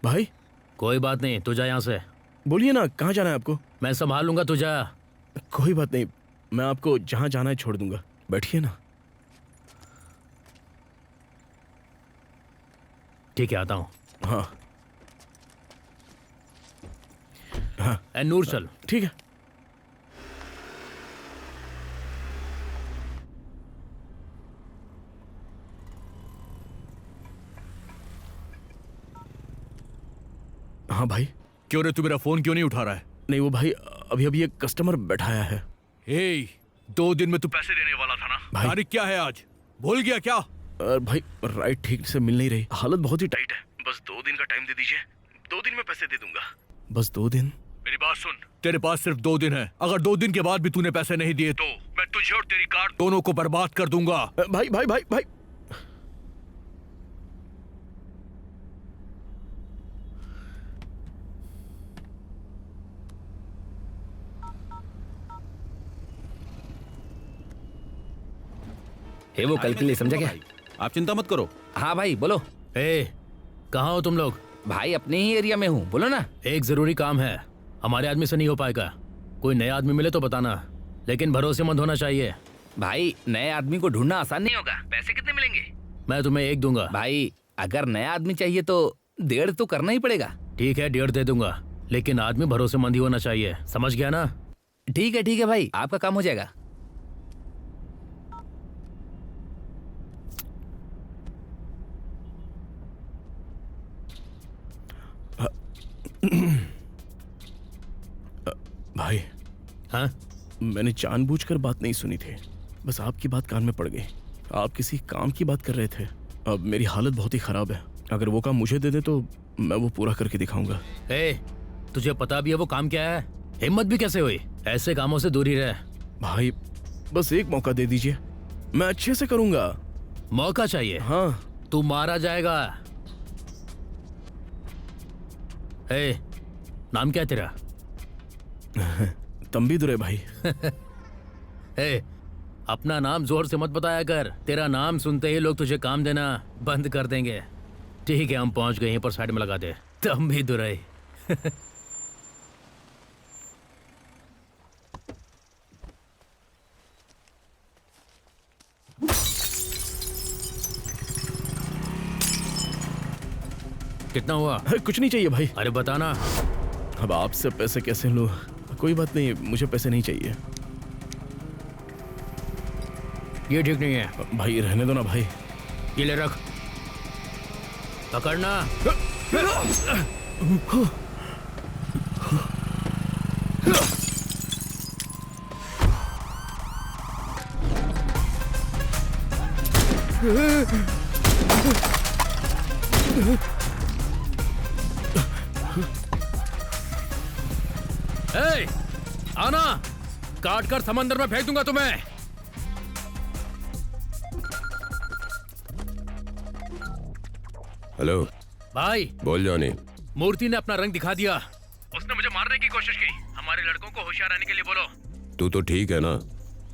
भाई, कोई बात नहीं, तू जा यहाँ से। बोलिए ना, कहाँ जाना है आपको? मैं संभाल लूंगा, तू जा। कोई बात नहीं, मैं आपको जहाँ जाना है छोड़ दूंगा। बैठिए ना। ठीक है, आता हूँ। हाँ हाँ। ए नूर, चल। ठीक है। हाँ भाई। क्यों रे, तू मेरा फोन क्यों नहीं उठा रहा है? नहीं वो भाई, अभी अभी एक कस्टमर बैठाया है। 2 दिन में तू पैसे देने वाला था ना? भाई, तारीख क्या है आज? भूल गया क्या? भाई राइट ठीक से मिल नहीं रही, हालत बहुत ही टाइट है। बस 2 दिन का टाइम दे दीजिए, 2 दिन में पैसे दे दूंगा। बस 2 दिन। मेरी बात सुन, तेरे पास सिर्फ 2 दिन है। अगर 2 दिन के बाद भी तूने पैसे नहीं दिए तो मैं तुझे और तेरी कार दोनों को बर्बाद कर दूंगा। भाई भाई भाई भाई, वो कल के लिए समझा क्या? आप चिंता मत करो। हाँ भाई, बोलो। कहाँ हो तुम लोग? भाई अपने ही एरिया में हूँ, बोलो ना। एक जरूरी काम है, हमारे आदमी से नहीं हो पाएगा। कोई नया आदमी मिले तो बताना, लेकिन भरोसेमंद होना चाहिए। भाई नए आदमी को ढूंढना आसान नहीं होगा। पैसे कितने मिलेंगे? मैं तुम्हें 1 दूंगा। भाई अगर नया आदमी चाहिए तो 1.5 तो करना ही पड़ेगा। ठीक है, 1.5 दे दूंगा, लेकिन आदमी भरोसेमंद ही होना चाहिए। समझ गया ना? ठीक है भाई, आपका काम हो जाएगा। भाई। हाँ? मैंने जानबूझकर बात नहीं सुनी थी, बस आपकी बात कान में पड़ गई। आप किसी काम की बात कर रहे थे। अब मेरी हालत बहुत ही खराब है, अगर वो काम मुझे दे दे तो मैं वो पूरा करके दिखाऊंगा। तुझे पता भी है वो काम क्या है? हिम्मत भी कैसे हुई? ऐसे कामों से दूरी रह। भाई बस एक मौका दे दीजिए, मैं अच्छे से करूंगा। मौका चाहिए? हाँ। तू मारा जाएगा। नाम क्या है तेरा? तंबी दुरे भाई। अपना नाम जोर से मत बताया कर, तेरा नाम सुनते ही लोग तुझे काम देना बंद कर देंगे। ठीक है, हम पहुंच गए, यहीं पर साइड में लगा दे। तंबी दुरे। कितना हुआ? कुछ नहीं चाहिए भाई। अरे बताना। अब आपसे पैसे कैसे लूं? कोई बात नहीं, मुझे पैसे नहीं चाहिए। ये ठीक नहीं है भाई, रहने दो ना भाई। ये ले रख, पकड़ना। ए, आना, काट कर समंदर में फेंक दूंगा तुम्हें। हेलो भाई, बोल जॉनी। मूर्ति ने अपना रंग दिखा दिया। उसने मुझे मारने की कोशिश की। हमारे लड़कों को होशियार रहने के लिए बोलो। तू तो ठीक है ना?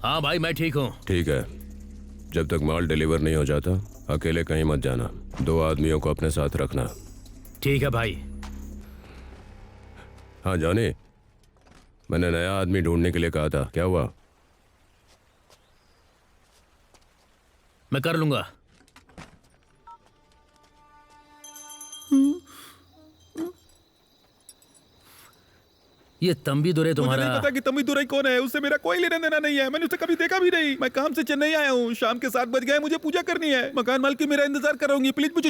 हाँ भाई, मैं ठीक हूँ। ठीक है, जब तक माल डिलीवर नहीं हो जाता अकेले कहीं मत जाना। 2 आदमियों को अपने साथ रखना। ठीक है भाई। हाँ जॉनी, मैंने नया आदमी ढूंढने के लिए कहा था, क्या हुआ? मैं कर लूंगा। ये तंबी दुरे तुम्हारा? मुझे नहीं पता कि तंबी दुरई कौन है। उससे मेरा कोई लेना देना नहीं है। मैंने उसे कभी देखा भी नहीं। मैं काम से चेन्नई आया हूँ। शाम के 7 बज गए, मुझे पूजा करनी है। मकान मालकिन मेरा इंतजार कर रही है। प्लीज मुझे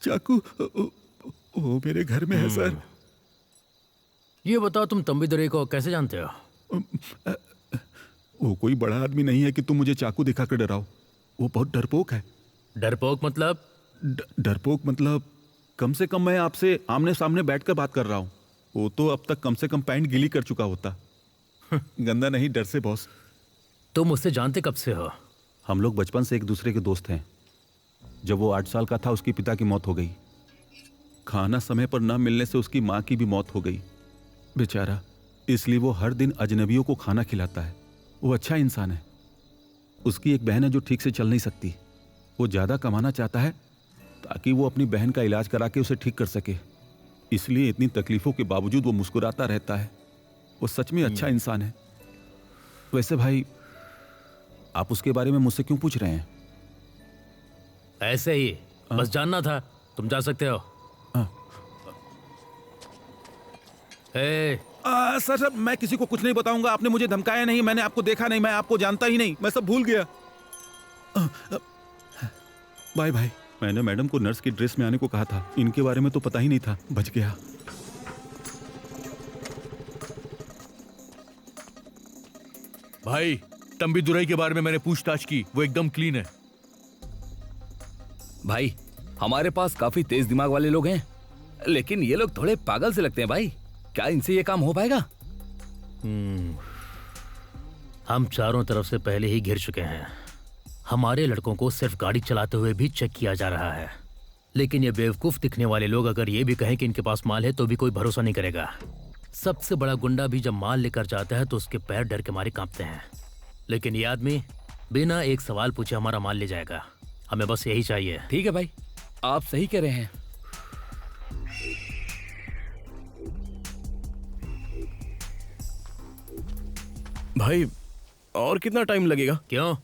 चाकू वो मेरे घर में है सर। ये बताओ, तुम तंबी दुरे को कैसे जानते हो? वो कोई बड़ा आदमी नहीं है कि तुम मुझे चाकू दिखा कर डराओ। वो बहुत डरपोक है। डरपोक मतलब? डरपोक मतलब कम से कम मैं आपसे आमने सामने बैठकर बात कर रहा हूँ। वो तो अब तक कम से कम पैंट गीली कर चुका होता। गंदा नहीं, डर से बॉस। तुम उससे जानते कब से हो? हम लोग बचपन से एक दूसरे के दोस्त हैं। जब वो 8 साल का था उसके पिता की मौत हो गई। खाना समय पर न मिलने से उसकी माँ की भी मौत हो गई बेचारा। इसलिए वो हर दिन अजनबियों को खाना खिलाता है। वो अच्छा इंसान है। उसकी एक बहन है जो ठीक से चल नहीं सकती। वो ज़्यादा कमाना चाहता है ताकि वो अपनी बहन का इलाज करा के उसे ठीक कर सके। इसलिए इतनी तकलीफों के बावजूद वो मुस्कुराता रहता है। वो सच में अच्छा इंसान है। वैसे भाई, आप उसके बारे में मुझसे क्यों पूछ रहे हैं? ऐसे ही, बस जानना था। तुम जा सकते हो। सर, मैं किसी को कुछ नहीं बताऊंगा। आपने मुझे धमकाया नहीं, मैंने आपको देखा नहीं, मैं आपको जानता ही नहीं, मैं सब भूल गया। Bye bye. मैंने मैडम को नर्स की ड्रेस में आने को कहा था। इनके बारे में तो पता ही नहीं था। बच गया। भाई, तंबी दुरई के बारे में मैंने पूछताछ की। वो एकदम क्लीन है। भाई, हमारे पास काफी तेज दिमाग वाले लोग हैं, लेकिन ये लोग थोड़े पागल से लगते हैं। भाई, क्या इनसे ये काम हो पाएगा? हम चारों तरफ से पहले ही घिर चुके हैं। हमारे लड़कों को सिर्फ गाड़ी चलाते हुए भी चेक किया जा रहा है। लेकिन ये बेवकूफ दिखने वाले लोग अगर ये भी कहें कि इनके पास माल है तो भी कोई भरोसा नहीं करेगा। सबसे बड़ा गुंडा भी जब माल लेकर जाता है तो उसके पैर डर के मारे कांपते हैं। लेकिन ये आदमी बिना एक सवाल पूछे हमारा माल ले जाएगा। हमें बस यही चाहिए। ठीक है भाई, आप सही कह रहे हैं। भाई, और कितना टाइम लगेगा? क्यों?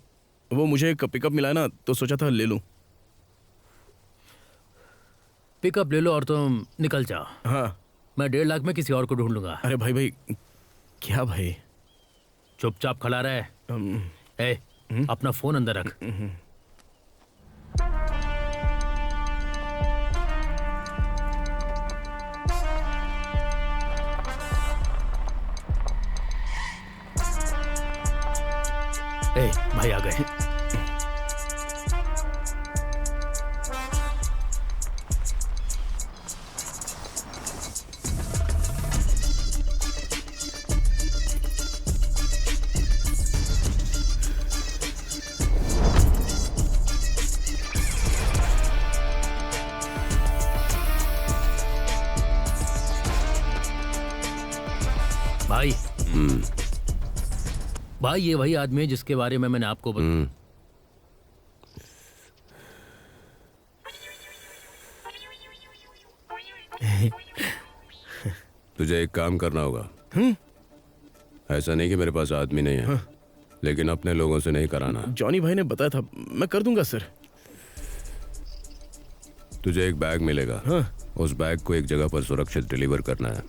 वो मुझे एक पिकअप मिला ना, तो सोचा था ले लूं। पिकअप ले लो और तुम निकल जाओ। हाँ, मैं 1.5 लाख में किसी और को ढूंढ लूंगा। अरे भाई भाई, क्या भाई? चुपचाप खड़ा रहे। अपना फोन अंदर रख। भाई आ गए। भाई, भाई ये वही आदमी है जिसके बारे में मैंने आपको तुझे एक काम करना होगा। ऐसा नहीं कि मेरे पास आदमी नहीं है, लेकिन अपने लोगों से नहीं कराना। जॉनी भाई ने बताया था, मैं कर दूंगा सर। तुझे एक बैग मिलेगा। उस बैग को एक जगह पर सुरक्षित डिलीवर करना है।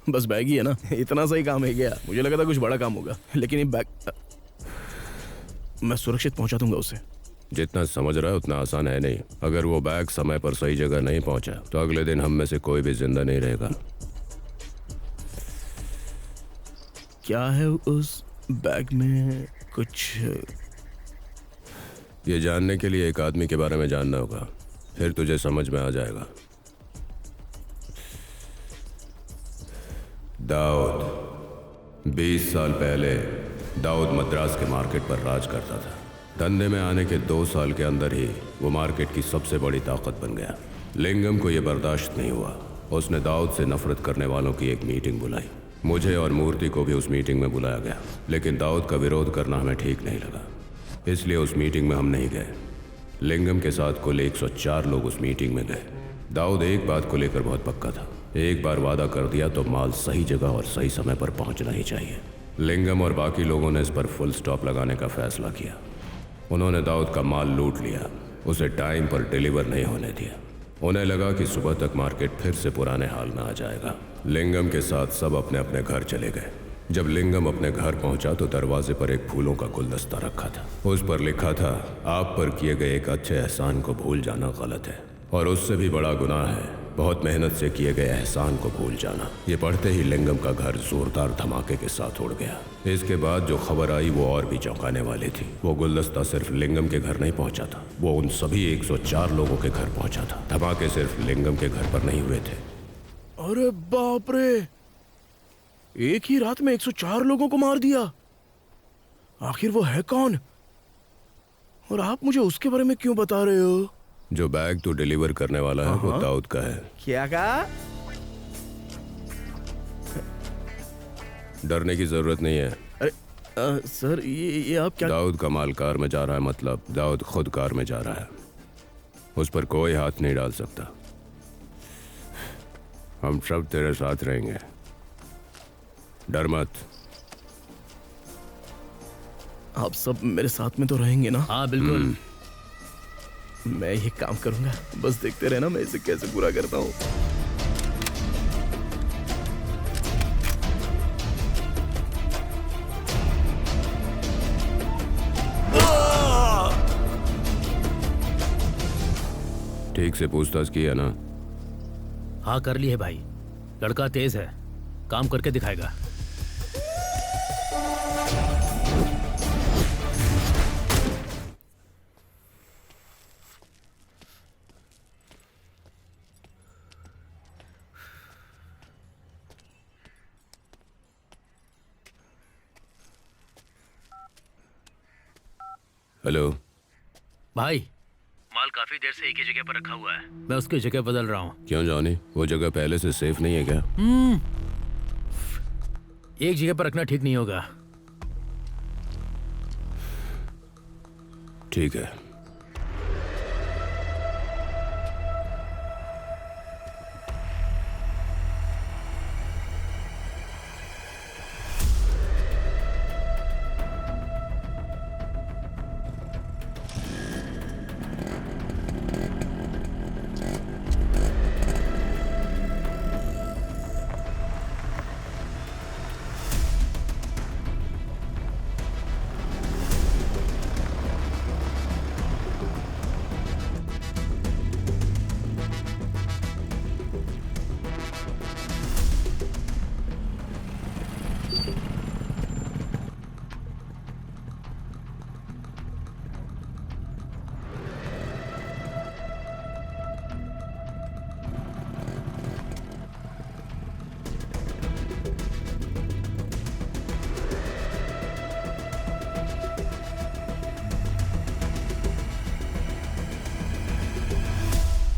बस बैग ही है ना, इतना सही काम है क्या? मुझे लगा था कुछ बड़ा काम होगा, लेकिन ये बैग मैं सुरक्षित पहुंचा दूंगा उसे। जितना समझ रहा है उतना आसान है नहीं। अगर वो बैग समय पर सही जगह नहीं पहुंचा तो अगले दिन हम में से कोई भी जिंदा नहीं रहेगा। क्या है उस बैग में? कुछ ये जानने के लिए एक आदमी के बारे में जानना होगा, फिर तुझे समझ में आ जाएगा। दाऊद 20 साल पहले दाऊद मद्रास के मार्केट पर राज करता था। धंधे में आने के 2 साल के अंदर ही वो मार्केट की सबसे बड़ी ताकत बन गया। लिंगम को यह बर्दाश्त नहीं हुआ। उसने दाऊद से नफरत करने वालों की एक मीटिंग बुलाई। मुझे और मूर्ति को भी उस मीटिंग में बुलाया गया, लेकिन दाऊद का विरोध करना हमें ठीक नहीं लगा, इसलिए उस मीटिंग में हम नहीं गए। लिंगम के साथ कुल 104 लोग उस मीटिंग में गए। दाऊद एक बात को लेकर बहुत पक्का था, एक बार वादा कर दिया तो माल सही जगह और सही समय पर पहुंचना ही चाहिए। लिंगम और बाकी लोगों ने इस पर फुल स्टॉप लगाने का फैसला किया। उन्होंने दाऊद का माल लूट लिया, उसे टाइम पर डिलीवर नहीं होने दिया। उन्हें लगा कि सुबह तक मार्केट फिर से पुराने हाल में आ जाएगा। लिंगम के साथ सब अपने अपने घर चले गए। जब लिंगम अपने घर पहुंचा तो दरवाजे पर एक फूलों का गुलदस्ता रखा था। उस पर लिखा था, आप पर किए गए एक अच्छे एहसान को भूल जाना गलत है और उससे भी बड़ा गुनाह है बहुत मेहनत से किए गए एहसान को भूल जाना। ये पढ़ते ही लिंगम का घर जोरदार धमाके के साथ उड़ गया। इसके बाद जो खबर आई वो और भी चौंकाने वाली थी। वो गुलदस्ता सिर्फ लिंगम के घर नहीं पहुंचा था, वो उन सभी 104 लोगों के घर पहुंचा था। धमाके सिर्फ लिंगम के घर पर नहीं हुए थे। अरे बाप रे, एक ही रात में 104 लोगों को मार दिया। आखिर वो है कौन और आप मुझे उसके बारे में क्यों बता रहे हो? जो बैग तो डिलीवर करने वाला है वो दाऊद का है। क्या कहा? डरने की जरूरत नहीं है। अरे सर ये आप क्या? दाऊद का माल कार में जा रहा है, मतलब दाऊद खुद कार में जा रहा है। उस पर कोई हाथ नहीं डाल सकता। हम सब तेरे साथ रहेंगे, डर मत। आप सब मेरे साथ में तो रहेंगे ना? हाँ बिल्कुल। मैं ये काम करूंगा, बस देखते रहना मैं इसे कैसे पूरा करता हूँ। ठीक से पूछताछ किया ना? हाँ कर ली है भाई, लड़का तेज है, काम करके दिखाएगा। हेलो भाई, माल काफी देर से एक ही जगह पर रखा हुआ है, मैं उसकी जगह बदल रहा हूँ। क्यों जॉनी, वो जगह पहले से सेफ नहीं है क्या? एक जगह पर रखना ठीक नहीं होगा। ठीक है।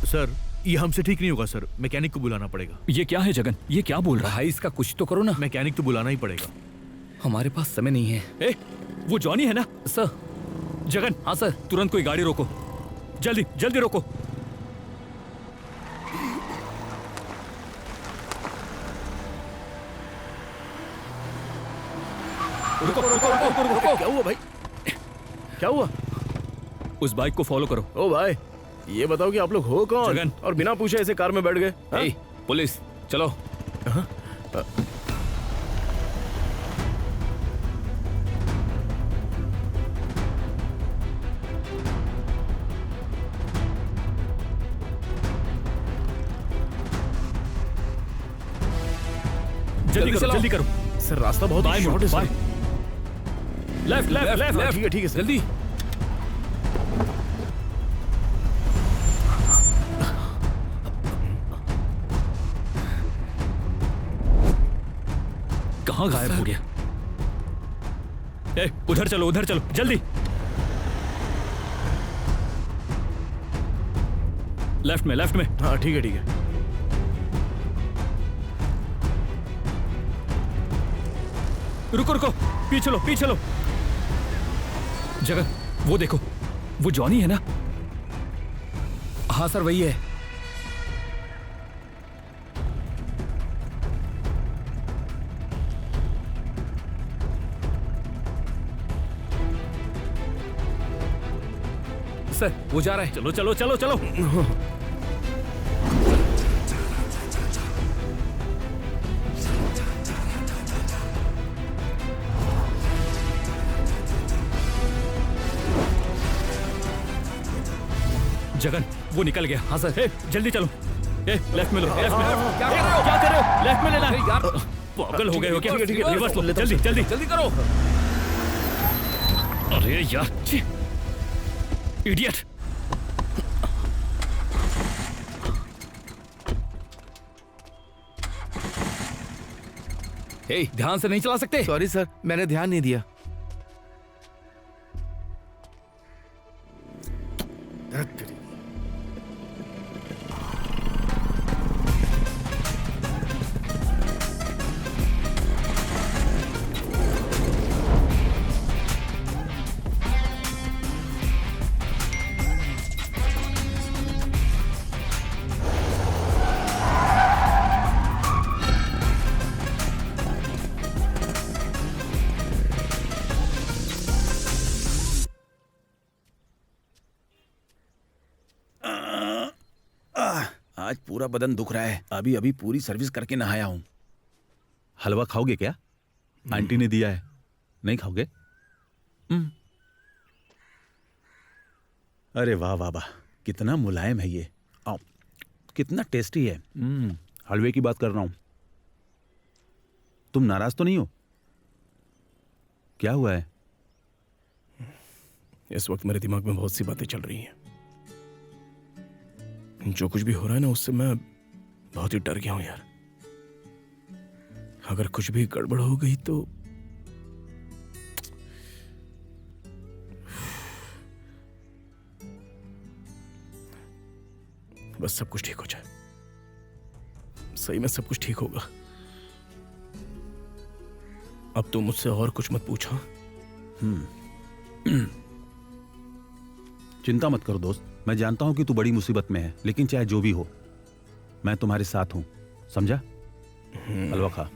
सर ये हमसे ठीक नहीं होगा सर, मैकेनिक को बुलाना पड़ेगा। ये क्या है जगन, ये क्या बोल रहा है? भाई इसका कुछ तो करो ना। मैकेनिक तो बुलाना ही पड़ेगा। हमारे पास समय नहीं है। ए, वो जॉनी है ना? सर। जगन। हाँ सर। तुरंत कोई गाड़ी रोको, जल्दी जल्दी रोको। रुको रुको रुको रुको। क्या हुआ भाई, क्या हुआ? उस बाइक को फॉलो करो। ओ भाई, ये बताओ कि आप लोग हो कौन? जगन। और बिना पूछे ऐसे कार में बैठ गए? पुलिस चलो। जल्दी करो, जल्दी करो। सर रास्ता बहुत शॉर्ट है सर। Left left left. ठीक है जल्दी। कहाँ गायब हो गया? ए, उधर चलो जल्दी। लेफ्ट में। हाँ ठीक है। रुको, पीछे लो। जगन, वो देखो, वो जॉनी है ना? हाँ सर, वही है। सर, वो जा रहा है। चलो। जगन, वो निकल गया। हाँ सर। जल्दी चलो। लेफ्ट में लो। क्या कर रहे हो? लेफ्ट में लेना। यार, पागल हो गए हो क्या? ठीक है, रिवर्स लो। जल्दी करो। अरे यार, इडियट। ध्यान से नहीं चला सकते? सॉरी सर, मैंने ध्यान नहीं दिया। आज पूरा बदन दुख रहा है। अभी पूरी सर्विस करके नहाया हूं। हलवा खाओगे क्या? आंटी ने दिया है। नहीं खाओगे? अरे वाह, कितना मुलायम है ये। आओ, कितना टेस्टी है। हलवे की बात कर रहा हूं। तुम नाराज तो नहीं हो? क्या हुआ है? इस वक्त मेरे दिमाग में बहुत सी बातें चल रही हैं। जो कुछ भी हो रहा है ना, उससे मैं बहुत ही डर गया हूं यार। अगर कुछ भी गड़बड़ हो गई तो बस सब कुछ ठीक हो जाए। सही में सब कुछ ठीक होगा। अब तो मुझसे और कुछ मत पूछो। चिंता मत करो दोस्त, मैं जानता हूं कि तू बड़ी मुसीबत में है, लेकिन चाहे जो भी हो मैं तुम्हारे साथ हूं, समझा? हलवा खा।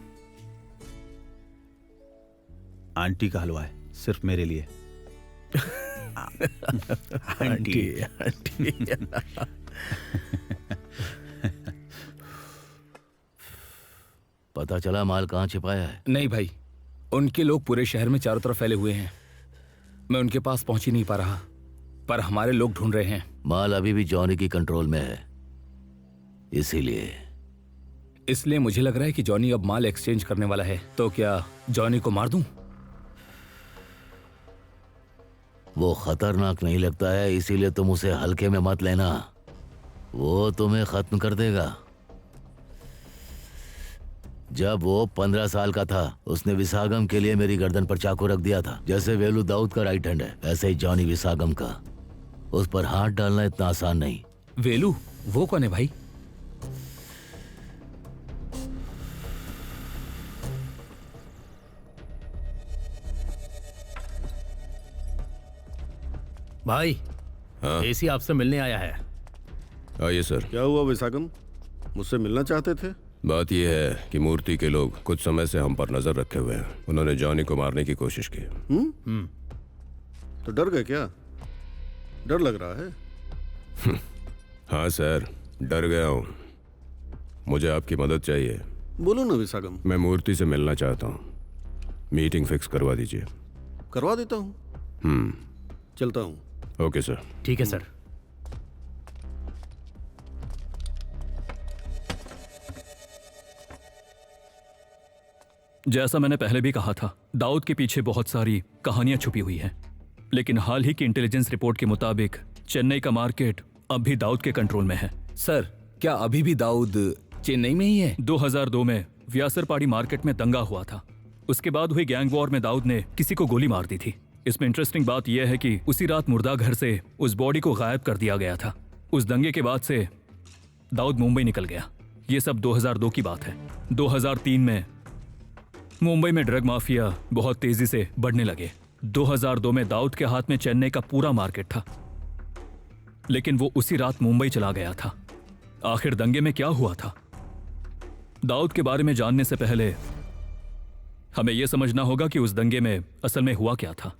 आंटी का हलवा है, सिर्फ मेरे लिए। आंटी। पता चला माल कहाँ छिपाया है? नहीं भाई, उनके लोग पूरे शहर में चारों तरफ फैले हुए हैं। मैं उनके पास पहुंच ही नहीं पा रहा, पर हमारे लोग ढूंढ रहे हैं। माल अभी भी जॉनी की कंट्रोल में है, इसलिए मुझे लग रहा है कि जॉनी अब माल एक्सचेंज करने वाला है। तो क्या जॉनी को मार दूं? वो खतरनाक नहीं लगता है, इसीलिए तुम उसे हल्के में मत लेना। वो तुम्हें खत्म कर देगा। जब वो 15 साल का था, उसने विसागम के लिए मेरी गर्दन पर चाकू रख दिया था। जैसे वेलू दाऊद का राइट हैंड है, ऐसे ही जॉनी विसागम का। उस पर हाथ डालना इतना आसान नहीं। वेलू? वो कौन है भाई? भाई, हाँ? एसी आपसे मिलने आया है। आइए सर। क्या हुआ विसागम, मुझसे मिलना चाहते थे? बात यह है कि मूर्ति के लोग कुछ समय से हम पर नजर रखे हुए हैं। उन्होंने जॉनी को मारने की कोशिश की। तो डर गए क्या? डर लग रहा है। हाँ सर, डर गया हूँ। मुझे आपकी मदद चाहिए। बोलो ना विसागम। मैं मूर्ति से मिलना चाहता हूँ। मीटिंग फिक्स करवा दीजिए। करवा देता हूँ। चलता हूँ। Okay sir. ठीक है सर। जैसा मैंने पहले भी कहा था, दाऊद के पीछे बहुत सारी कहानियां छुपी हुई हैं। लेकिन हाल ही की इंटेलिजेंस रिपोर्ट के मुताबिक चेन्नई का मार्केट अब भी दाऊद के कंट्रोल में है। सर, क्या अभी भी दाऊद चेन्नई में ही है? 2002 में व्यासरपाड़ी मार्केट में दंगा हुआ था। उसके बाद हुई गैंग वॉर में दाऊद ने किसी को गोली मार दी थी। इसमें इंटरेस्टिंग बात यह है कि उसी रात मुर्दा घर से उस बॉडी को गायब कर दिया गया था। उस दंगे के बाद से दाऊद मुंबई निकल गया। ये सब 2002 की बात है। 2003 में मुंबई में ड्रग माफिया बहुत तेजी से बढ़ने लगे। 2002 में दाऊद के हाथ में चेन्नई का पूरा मार्केट था, लेकिन वो उसी रात मुंबई चला गया था। आखिर दंगे में क्या हुआ था? दाऊद के बारे में जानने से पहले हमें यह समझना होगा कि उस दंगे में असल में हुआ क्या था।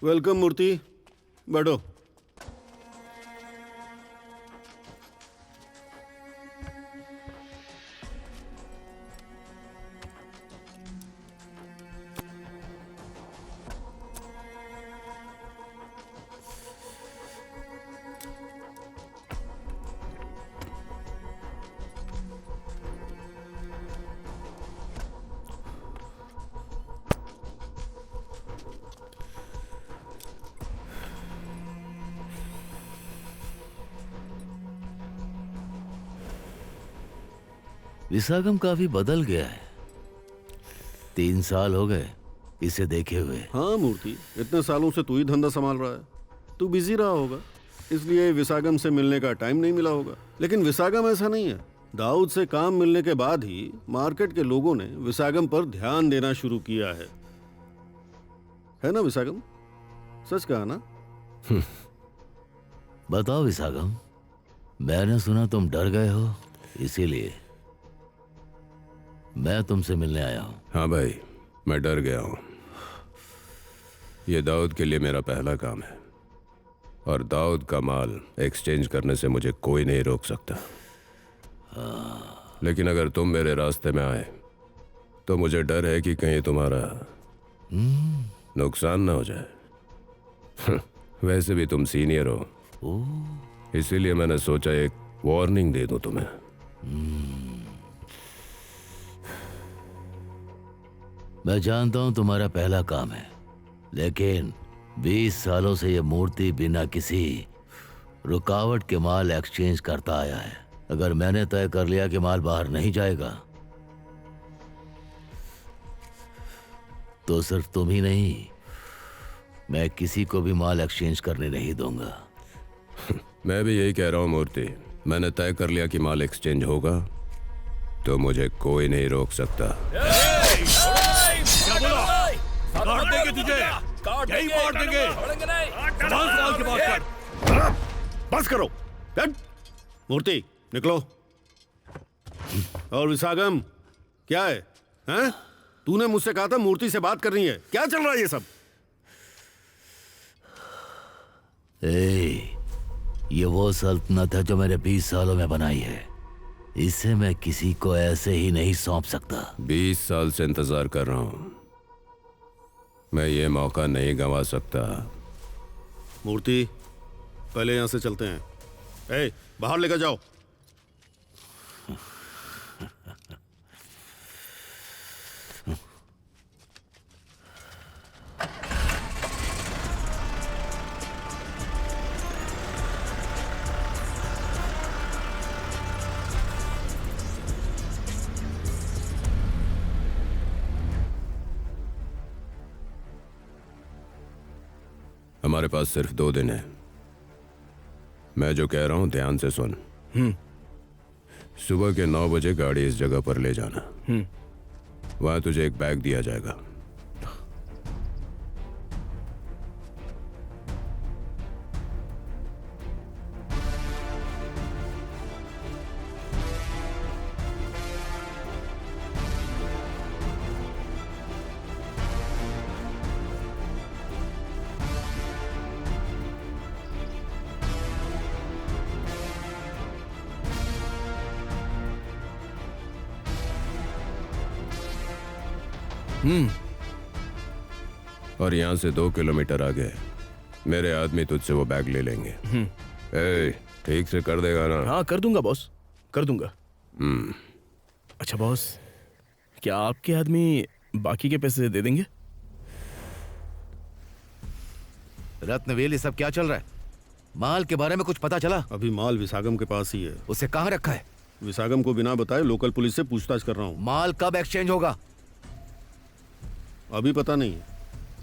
वेलकम मूर्ति, बैठो। विशाखम काफी बदल गया है। 3 साल हो गए इसे देखे हुए। हाँ मूर्ति, इतने सालों से तू ही धंधा संभाल रहा है। तू बिजी रहा होगा, इसलिए विशाखम से मिलने का टाइम नहीं मिला होगा। लेकिन विशाखम ऐसा नहीं है। दाऊद से काम मिलने के बाद ही मार्केट के लोगों ने विशाखम पर ध्यान देना शुरू किया है ना विशाखम? सच कहा ना? बताओ विशाखम, मैंने सुना तुम डर गए हो, इसीलिए मैं तुमसे मिलने आया हूं। हाँ भाई, मैं डर गया हूं। ये दाऊद के लिए मेरा पहला काम है और दाऊद का माल एक्सचेंज करने से मुझे कोई नहीं रोक सकता। लेकिन अगर तुम मेरे रास्ते में आए तो मुझे डर है कि कहीं तुम्हारा नुकसान ना हो जाए। वैसे भी तुम सीनियर हो, इसीलिए मैंने सोचा एक वार्निंग दे दूं तुम्हें। मैं जानता हूं तुम्हारा पहला काम है, लेकिन 20 सालों से यह मूर्ति बिना किसी रुकावट के माल एक्सचेंज करता आया है। अगर मैंने तय कर लिया कि माल बाहर नहीं जाएगा तो सिर्फ तुम ही नहीं, मैं किसी को भी माल एक्सचेंज करने नहीं दूंगा। मैं भी यही कह रहा हूं मूर्ति। मैंने तय कर लिया कि माल एक्सचेंज होगा तो मुझे कोई नहीं रोक सकता। काट देंगे तुझे, यही मार देंगे। सवाल के बात कर। बस करो। मूर्ति निकलो। और विशाखम, क्या है? हैं? तूने मुझसे कहा था मूर्ति से बात करनी है। क्या चल रहा है ये सब? ये वो सल्तनत है जो मैंने 20 सालों में बनाई है। इसे मैं किसी को ऐसे ही नहीं सौंप सकता। 20 साल से इंतजार कर रहा हूं, मैं ये मौका नहीं गंवा सकता। मूर्ति, पहले यहां से चलते हैं। बाहर लेकर जाओ। हमारे पास सिर्फ 2 दिन है। मैं जो कह रहा हूं ध्यान से सुन। सुबह के 9 बजे गाड़ी इस जगह पर ले जाना। वहां तुझे एक बैग दिया जाएगा। और यहाँ से 2 किलोमीटर आगे मेरे आदमी तुझसे वो बैग ले लेंगे। ए, ठीक से कर देगा ना? हाँ कर दूंगा बॉस, कर दूंगा। अच्छा बॉस, क्या आपके आदमी बाकी के पैसे दे देंगे? रत्नवेल, ये सब क्या चल रहा है? माल के बारे में कुछ पता चला? अभी माल विसागम के पास ही है। उसे कहाँ रखा है? विसागम को बिना बताए लोकल पुलिस से पूछताछ कर रहा हूँ। माल कब एक्सचेंज होगा? अभी पता नहीं,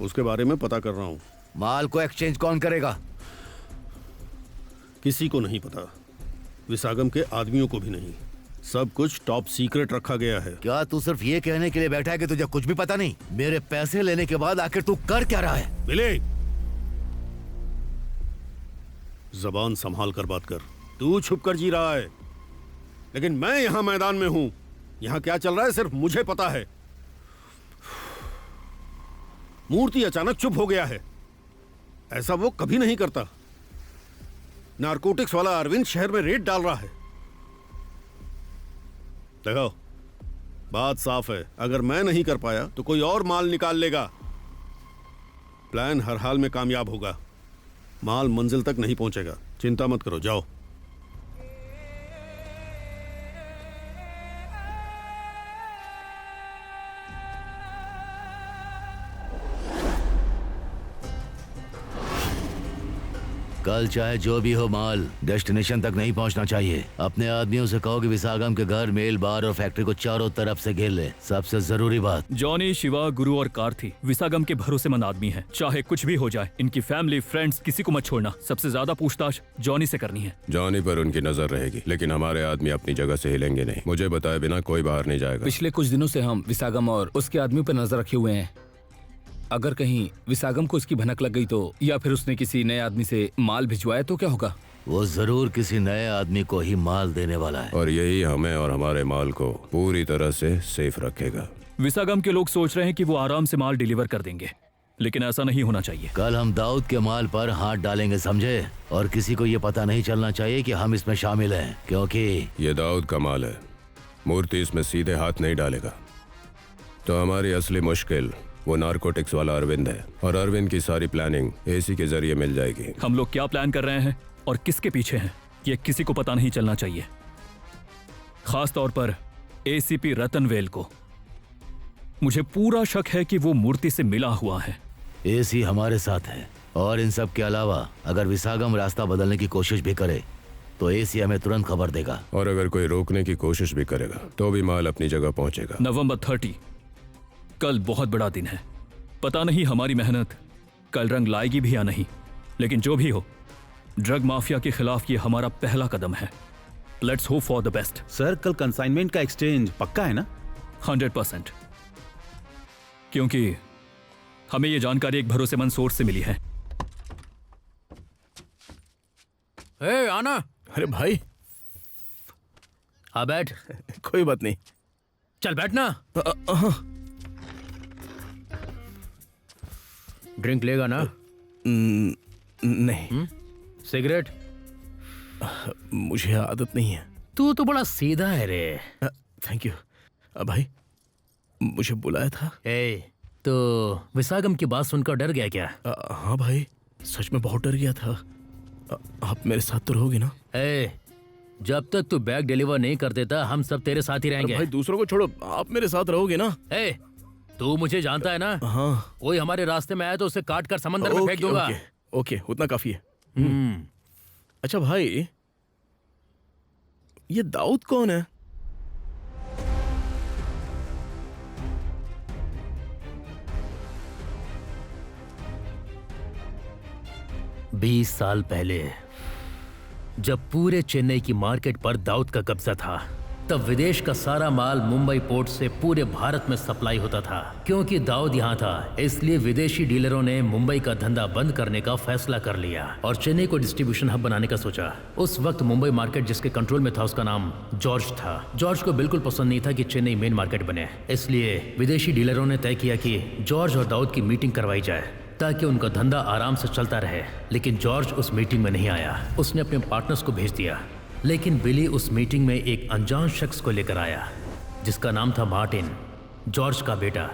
उसके बारे में पता कर रहा हूँ। माल को एक्सचेंज कौन करेगा? किसी को नहीं पता, विसागम के आदमियों को भी नहीं। सब कुछ टॉप सीक्रेट रखा गया है। क्या तू सिर्फ ये कहने के लिए बैठा है कि तुझे कुछ भी पता नहीं? मेरे पैसे लेने के बाद आखिर तू कर क्या रहा है? बिले, जबान संभाल कर बात कर। तू छुप कर जी रहा है, लेकिन मैं यहां मैदान में हूं। यहां क्या चल रहा है सिर्फ मुझे पता है। मूर्ति अचानक चुप हो गया है, ऐसा वो कभी नहीं करता। नारकोटिक्स वाला अरविंद शहर में रेड डाल रहा है। देखो, बात साफ है, अगर मैं नहीं कर पाया तो कोई और माल निकाल लेगा। प्लान हर हाल में कामयाब होगा। माल मंजिल तक नहीं पहुंचेगा, चिंता मत करो, जाओ। कल चाहे जो भी हो, माल डेस्टिनेशन तक नहीं पहुंचना चाहिए। अपने आदमियों से कहो कि विसागम के घर, मेल, बार और फैक्ट्री को चारों तरफ से घेर ले। सबसे जरूरी बात, जॉनी, शिवा, गुरु और कार्थी विसागम के भरोसेमंद आदमी हैं। चाहे कुछ भी हो जाए, इनकी फैमिली, फ्रेंड्स, किसी को मत छोड़ना। सबसे ज्यादा पूछताछ जॉनी से करनी है। जॉनी पर उनकी नजर रहेगी, लेकिन हमारे आदमी अपनी जगह से हिलेंगे नहीं। मुझे बताए बिना कोई बाहर नहीं जाएगा। पिछले कुछ दिनों से हम विसागम और उसके आदमियों पर नजर रखे हुए हैं। अगर कहीं विसागम को इसकी भनक लग गई तो, या फिर उसने किसी नए आदमी से माल भिजवाया तो क्या होगा? वो जरूर किसी नए आदमी को ही माल देने वाला है, और यही हमें और हमारे माल को पूरी तरह से सेफ रखेगा। विसागम के लोग सोच रहे हैं कि वो आराम से माल डिलीवर कर देंगे, लेकिन ऐसा नहीं होना चाहिए। कल हम दाऊद के माल पर हाथ डालेंगे, समझे? और किसी को ये पता नहीं चलना चाहिए कि हम इसमें शामिल हैं, क्योंकि ये दाऊद का माल है। मूर्ति इसमें सीधे हाथ नहीं डालेगा। तो हमारी असली मुश्किल वो नारकोटिक्स वाला अरविंद है, और अरविंद की सारी प्लानिंग एसी के जरिए मिल जाएगी। हम लोग क्या प्लान कर रहे हैं और किसके पीछे हैं, ये किसी को पता नहीं चलना चाहिए, खास तौर पर एसीपी रतनवेल को। मुझे पूरा शक है कि वो मूर्ति से मिला हुआ है। एसी हमारे साथ है, और इन सब के अलावा अगर विसागम रास्ता बदलने की कोशिश भी करे तो एसी हमें तुरंत खबर देगा, और अगर कोई रोकने की कोशिश भी करेगा तो भी माल अपनी जगह पहुंचेगा। नवंबर 30, कल बहुत बड़ा दिन है। पता नहीं हमारी मेहनत कल रंग लाएगी भी या नहीं, लेकिन जो भी हो, ड्रग माफिया के खिलाफ ये हमारा पहला कदम है। Let's hope for the best. Sir, कल कंसाइनमेंट का एक्सचेंज पक्का है ना? 100%, क्योंकि हमें ये जानकारी एक भरोसेमंद सोर्स से मिली है। ए, आना। अरे भाई, हाँ बैठ। कोई बात नहीं, चल बैठना। ड्रिंक लेगा ना? नहीं। सिगरेट? मुझे आदत नहीं है। तू तो बड़ा सीधा है रे। Thank you. भाई, मुझे बुलाया था? तो विसागम की बात सुनकर डर गया क्या? हाँ भाई, सच में बहुत डर गया था। आप मेरे साथ तो रहोगे ना? जब तक तू बैग डिलीवर नहीं कर देता, हम सब तेरे साथ ही रहेंगे। भाई दूसरों को छोड़ो, आप मेरे साथ रहोगे ना? तू मुझे जानता है ना? हाँ। कोई हमारे रास्ते में आया तो उसे काट कर समंदर में फेंक दूंगा। ओके, उतना काफी है। अच्छा भाई, ये दाऊद कौन है? बीस साल पहले जब पूरे चेन्नई की मार्केट पर दाऊद का कब्जा था, तब विदेश का सारा माल मुंबई पोर्ट से पूरे भारत में सप्लाई होता था। क्योंकि दाऊद यहाँ था, इसलिए विदेशी डीलरों ने मुंबई का धंधा बंद करने का फैसला कर लिया और चेन्नई को डिस्ट्रीब्यूशन हब बनाने का सोचा। उस वक्त मुंबई मार्केट जिसके कंट्रोल में था, उसका नाम जॉर्ज था। जॉर्ज को बिल्कुल पसंद नहीं था कि चेन्नई मेन मार्केट बने, इसलिए विदेशी डीलरों ने तय किया कि जॉर्ज और दाऊद की मीटिंग करवाई जाए ताकि उनका धंधा आराम से चलता रहे। लेकिन जॉर्ज उस मीटिंग में नहीं आया। उसने अपने पार्टनर्स को भेज दिया, लेकिन बिली उस मीटिंग में एक अनजान शख्स को लेकर आया जिसका नाम था मार्टिन, जॉर्ज का बेटा।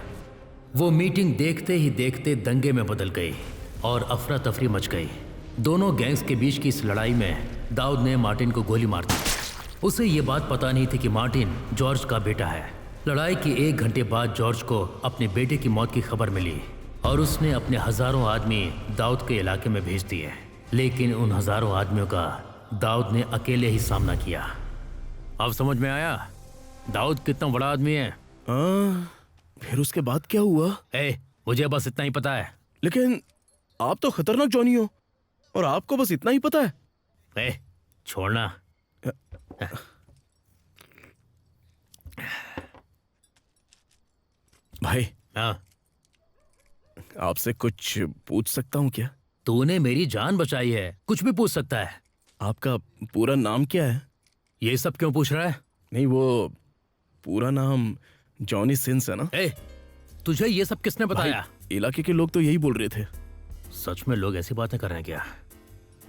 वो मीटिंग देखते ही देखते दंगे में बदल गई और अफरा तफरी मच गई। दोनों गैंग्स के बीच की इस लड़ाई में दाऊद ने मार्टिन को गोली मार दी। उसे ये बात पता नहीं थी कि मार्टिन जॉर्ज का बेटा है। लड़ाई के 1 घंटे बाद जॉर्ज को अपने बेटे की मौत की खबर मिली और उसने अपने हजारों आदमी दाऊद के इलाके में भेज दिए, लेकिन उन हजारों आदमियों का दाऊद ने अकेले ही सामना किया। अब समझ में आया दाऊद कितना बड़ा आदमी है। फिर उसके बाद क्या हुआ? मुझे बस इतना ही पता है। लेकिन आप तो खतरनाक जॉनी हो और आपको बस इतना ही पता है। छोड़ना। भाई हाँ, आपसे कुछ पूछ सकता हूँ क्या? तूने मेरी जान बचाई है, कुछ भी पूछ सकता है। आपका पूरा नाम क्या है? ये सब क्यों पूछ रहा है? नहीं, वो पूरा नाम जॉनी सिंस है ना? तुझे ये सब किसने बताया? इलाके के लोग तो यही बोल रहे थे। सच में लोग ऐसी बातें कर रहे हैं क्या?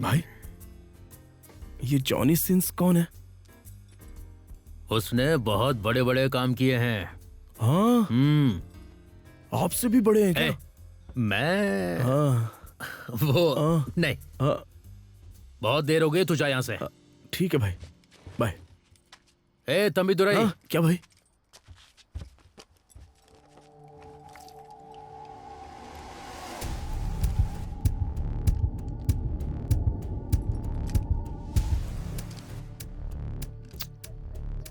भाई ये जॉनी सिंस कौन है? उसने बहुत बड़े बड़े काम किए हैं। हाँ? आपसे भी बड़े हैं क्या? मैं वो नहीं। बहुत देर हो गई, तू जा यहाँ से। ठीक है भाई, बाय। तंबी दुराई। क्या भाई?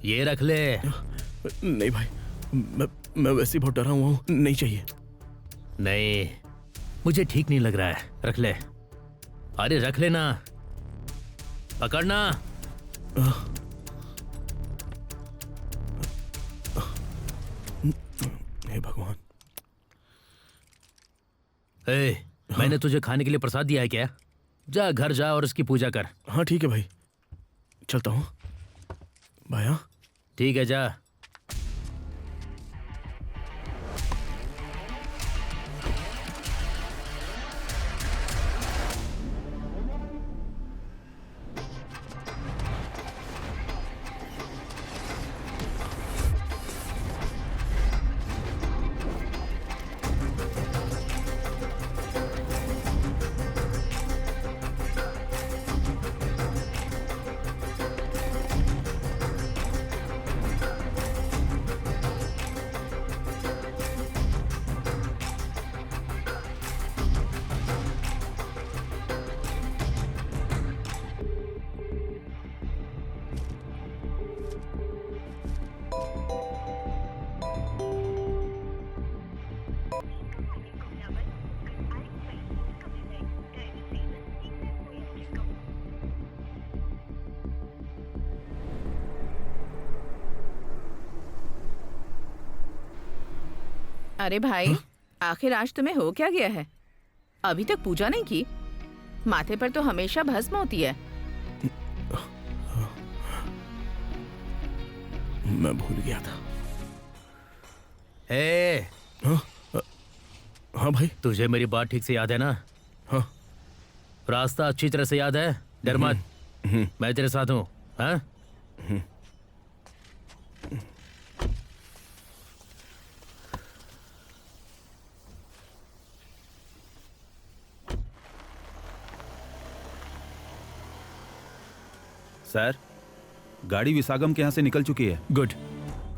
ये रख ले। नहीं भाई, मैं वैसे ही बहुत डरा हुआ हूँ, नहीं चाहिए। नहीं, मुझे ठीक नहीं लग रहा है, रख ले। अरे रख लेना, पकड़ना। हे भगवान। मैंने तुझे खाने के लिए प्रसाद दिया है क्या? जा घर जा और उसकी पूजा कर। हाँ ठीक है भाई, चलता हूँ। भाई ठीक है, जा। अरे भाई, आखिर आज तुम्हें हो क्या गया है? अभी तक पूजा नहीं की? माथे पर तो हमेशा भस्म होती है। मैं भूल गया था। हाँ भाई, तुझे मेरी बात ठीक से याद है ना? हाँ। रास्ता अच्छी तरह से याद है? डर मत, मैं तेरे साथ हूँ। हाँ? सर, गाड़ी विसागम के यहाँ से निकल चुकी है। गुड।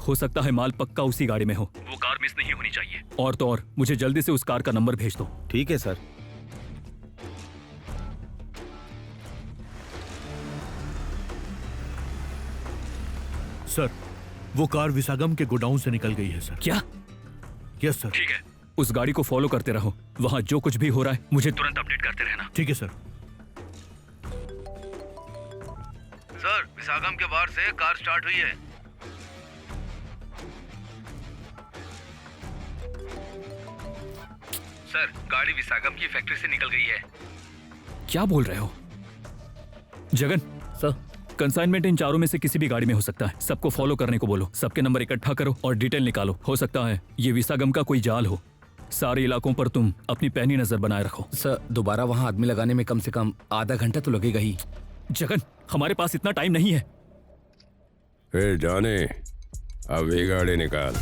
हो सकता है माल पक्का उसी गाड़ी में हो। वो कार मिस नहीं होनी चाहिए। और तो और मुझे जल्दी से उस कार का नंबर भेज दो। ठीक है सर। सर, वो कार विसागम के गोडाउन से निकल गई है सर। क्या? Yes sir. ठीक है, उस गाड़ी को फॉलो करते रहो। वहाँ जो कुछ भी हो रहा है मुझे तुरंत अपडेट करते रहना। ठीक है सर। सर, विसागम के बाहर से कार स्टार्ट हुई है। सर, गाड़ी विसागम की फैक्ट्री से निकल गई है। क्या बोल रहे हो? जगन सर, कंसाइनमेंट इन चारों में से किसी भी गाड़ी में हो सकता है। सबको फॉलो करने को बोलो, सबके नंबर इकट्ठा करो और डिटेल निकालो। हो सकता है ये विसागम का कोई जाल हो। सारे इलाकों पर तुम अपनी पैनी नजर बनाए रखो। सर, दोबारा वहाँ आदमी लगाने में कम से कम आधा घंटा तो लगेगा ही। जगन, हमारे पास इतना टाइम नहीं है। जाने, अब ये गाड़ी निकाल।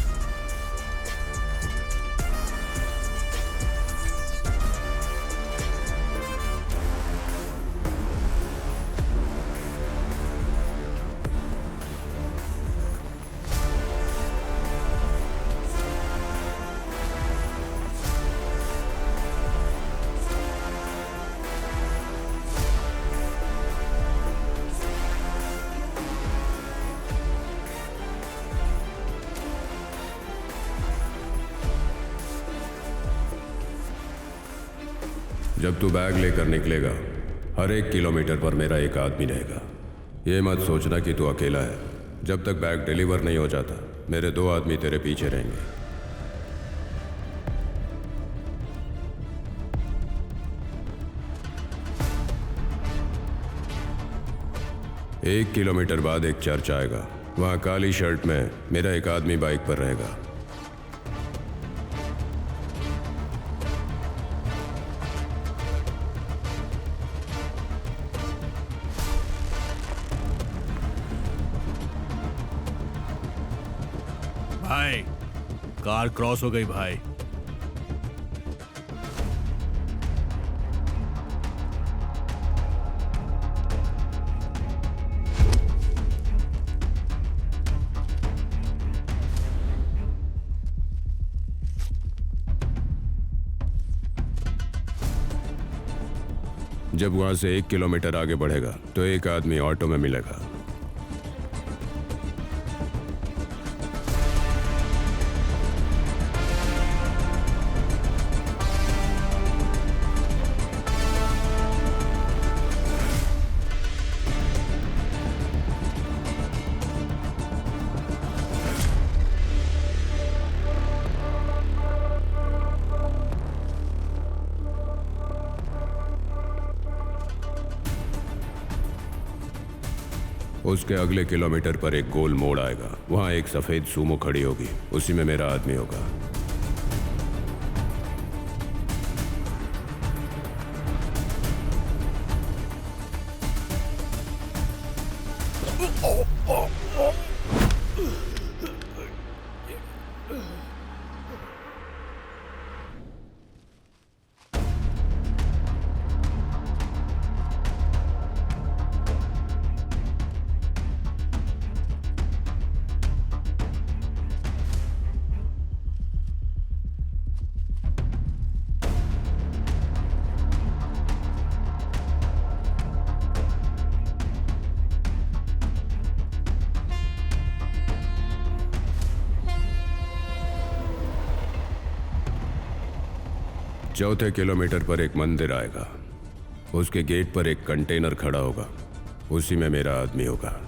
जब तू बैग लेकर निकलेगा हर 1 किलोमीटर पर मेरा एक आदमी रहेगा। ये मत सोचना कि तू अकेला है। जब तक बैग डिलीवर नहीं हो जाता मेरे 2 आदमी तेरे पीछे रहेंगे। एक किलोमीटर बाद एक चर्च आएगा, वहां काली शर्ट में मेरा एक आदमी बाइक पर रहेगा। भाई कार क्रॉस हो गई भाई। जब वहां से 1 किलोमीटर आगे बढ़ेगा तो एक आदमी ऑटो में मिलेगा। उसके अगले किलोमीटर पर एक गोल मोड़ आएगा, वहां एक सफेद सूमो खड़ी होगी, उसी में मेरा आदमी होगा। चौथे किलोमीटर पर एक मंदिर आएगा, उसके गेट पर एक कंटेनर खड़ा होगा, उसी में मेरा आदमी होगा।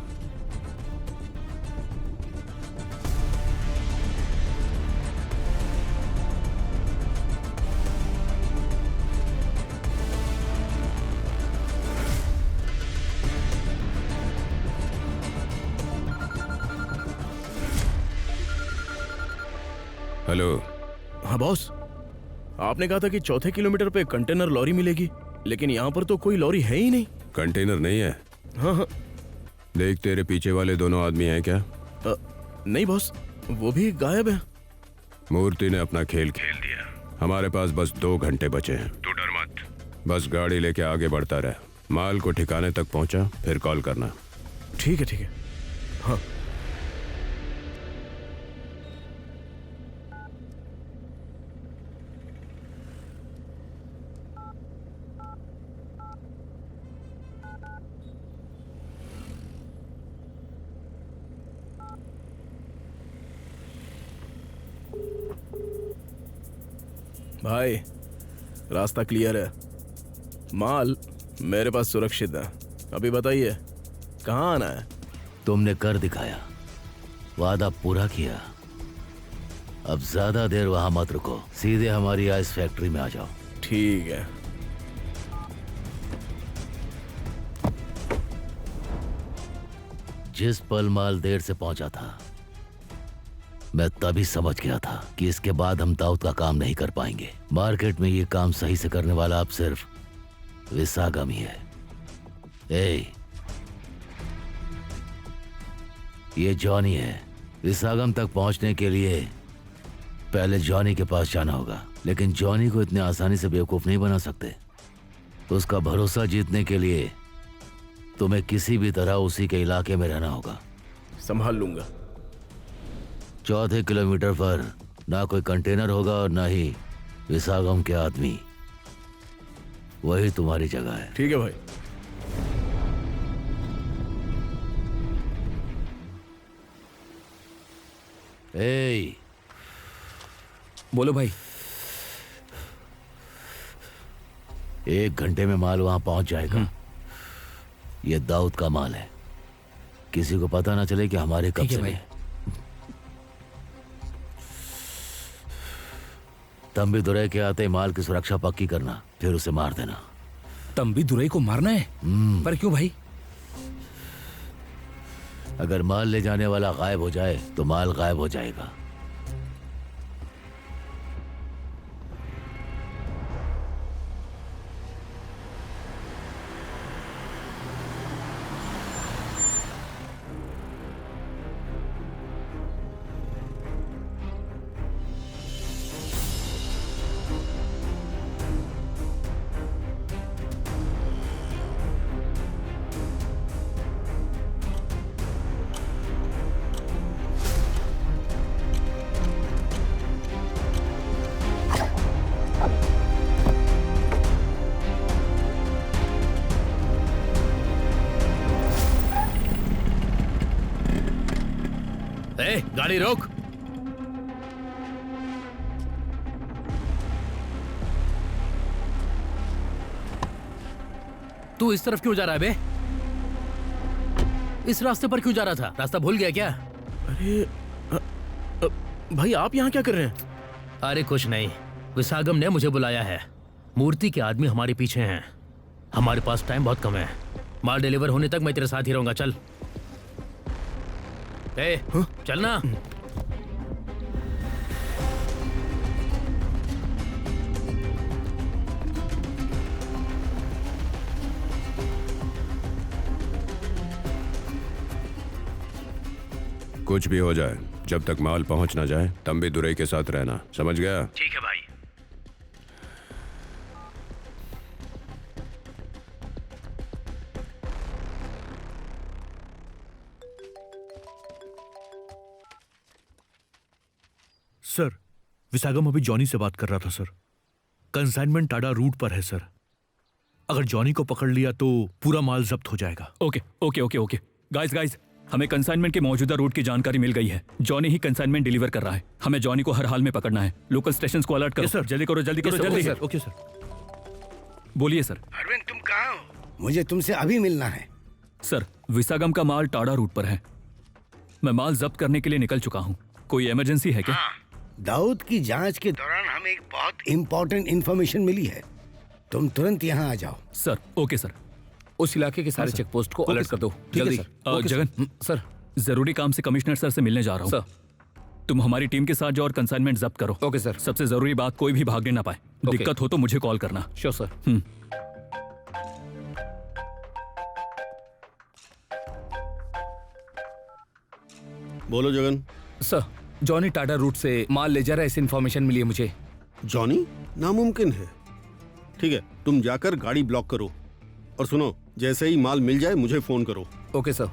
हेलो। हाँ बॉस, आपने कहा था कि चौथे किलोमीटर पे कंटेनर लॉरी मिलेगी, लेकिन यहाँ पर तो कोई लॉरी है ही नहीं। कंटेनर नहीं है? हाँ हाँ। देख तेरे पीछे वाले दोनों आदमी हैं क्या? नहीं बॉस, वो भी गायब है। मूर्ति ने अपना खेल खेल दिया। हमारे पास बस 2 घंटे बचे हैं। तू डर मत, बस गाड़ी लेके आगे बढ़ता रह। माल को ठिकाने तक पहुंचा फिर कॉल करना। ठीक है ठीक है। हाँ। भाई रास्ता क्लियर है, माल मेरे पास सुरक्षित है। अभी बताइए कहाँ आना है? तुमने कर दिखाया, वादा पूरा किया। अब ज्यादा देर वहां मत रुको, सीधे हमारी आइस फैक्ट्री में आ जाओ। ठीक है। जिस पल माल देर से पहुंचा था मैं तभी समझ गया था कि इसके बाद हम दाऊद का काम नहीं कर पाएंगे। मार्केट में ये काम सही से करने वाला अब सिर्फ विसागम ही है। ये जॉनी है। विसागम तक पहुंचने के लिए पहले जॉनी के पास जाना होगा, लेकिन जॉनी को इतने आसानी से बेवकूफ नहीं बना सकते। उसका भरोसा जीतने के लिए तुम्हें किसी भी तरह उसी के इलाके में रहना होगा। संभाल लूंगा। चौथे किलोमीटर पर ना कोई कंटेनर होगा और ना ही विसागम के आदमी। वही तुम्हारी जगह है। ठीक है भाई। बोलो भाई। 1 घंटे में माल वहां पहुंच जाएगा। ये दाऊद का माल है, किसी को पता ना चले कि हमारे कब्जे में है। तंबी दुरई के आते माल की सुरक्षा पक्की करना, फिर उसे मार देना। तंबी दुरई को मारना है? पर क्यों भाई? अगर माल ले जाने वाला गायब हो जाए तो माल गायब हो जाएगा। गाड़ी रोक। तू इस तरफ क्यों जा रहा है बे? इस रास्ते पर क्यों जा रहा था? रास्ता भूल गया क्या? अरे भाई आप यहाँ क्या कर रहे हैं? अरे कुछ नहीं, विसागम ने मुझे बुलाया है। मूर्ति के आदमी हमारे पीछे हैं। हमारे पास टाइम बहुत कम है। माल डिलीवर होने तक मैं तेरे साथ ही रहूंगा। चल चलना। कुछ भी हो जाए, जब तक माल पहुंच ना जाए तंबी दुरई के साथ रहना, समझ गया? ठीक है भाई। सर, विसागम अभी जॉनी से बात कर रहा था सर। कंसाइनमेंट टाडा रूट पर है सर। अगर जॉनी को पकड़ लिया तो पूरा माल जब्त हो जाएगा। Okay okay okay okay guys, हमें कंसाइनमेंट के मौजूदा रूट की जानकारी मिल गई है। जॉनी ही कंसाइनमेंट डिलीवर कर रहा है। हमें जॉनी को हर हाल में पकड़ना है। लोकल स्टेशंस को अलर्ट करो। सर, जल्दी करो जल्दी करो जल्दी। Sir, okay sir. बोलिए सर। अरविंद तुम कहाँ हो? मुझे तुमसे अभी मिलना है। सर, विसागम का माल टाडा रूट पर है। मैं माल जब्त करने के लिए निकल चुका हूँ। कोई इमरजेंसी है क्या? दाऊद की जांच के दौरान हमें एक बहुत इंपॉर्टेंट इंफॉर्मेशन मिली है। तुम तुरंत यहाँ आ जाओ। Sir, okay sir. उस इलाके के सारे चेक पोस्ट को अलर्ट कर दो जल्दी। जगन सर, जरूरी काम से कमिश्नर सर से मिलने जा रहा हूँ। सर, तुम हमारी टीम के साथ जाओ और कंसाइनमेंट जब्त करो। Okay sir. सबसे जरूरी बात, कोई भी भागने ना पाए। दिक्कत हो तो मुझे कॉल करना। Sure sir. बोलो Jagan. Sir, Johnny Tata route से माल ले जा रहा है, ऐसी इन्फॉर्मेशन मिली है मुझे। जॉनी? नामुमकिन है। ठीक है, तुम जाकर गाड़ी ब्लॉक करो और सुनो, जैसे ही माल मिल जाए मुझे फोन करो। Okay sir.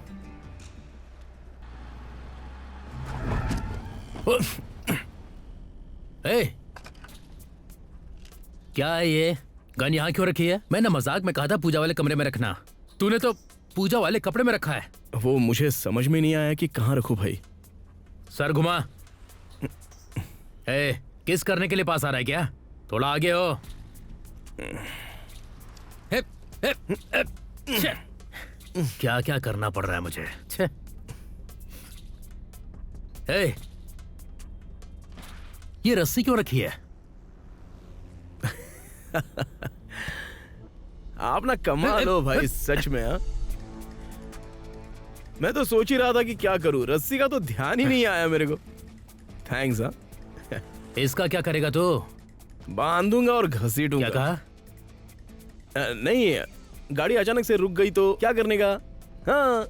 क्या है ये? गन यहाँ क्यों रखी है? मैंने मजाक में कहा था पूजा वाले कमरे में रखना। तूने तो पूजा वाले कपड़े में रखा है। वो मुझे समझ में नहीं आया कि कहाँ रखूं भाई। सर घुमा। किस करने के लिए पास आ रहा है क्या? थोड़ा आगे हो। क्या क्या करना पड़ रहा है मुझे। ये रस्सी क्यों रखी है? आप ना कमाल हो भाई, सच में। हाँ, मैं तो सोच ही रहा था कि क्या करूं। रस्सी का तो ध्यान ही नहीं आया मेरे को। थैंक्स। हाँ, इसका क्या करेगा तू? बांधूंगा और घसीटूंगा। क्या कहा? नहीं, गाड़ी अचानक से रुक गई तो क्या करने का? हाँ,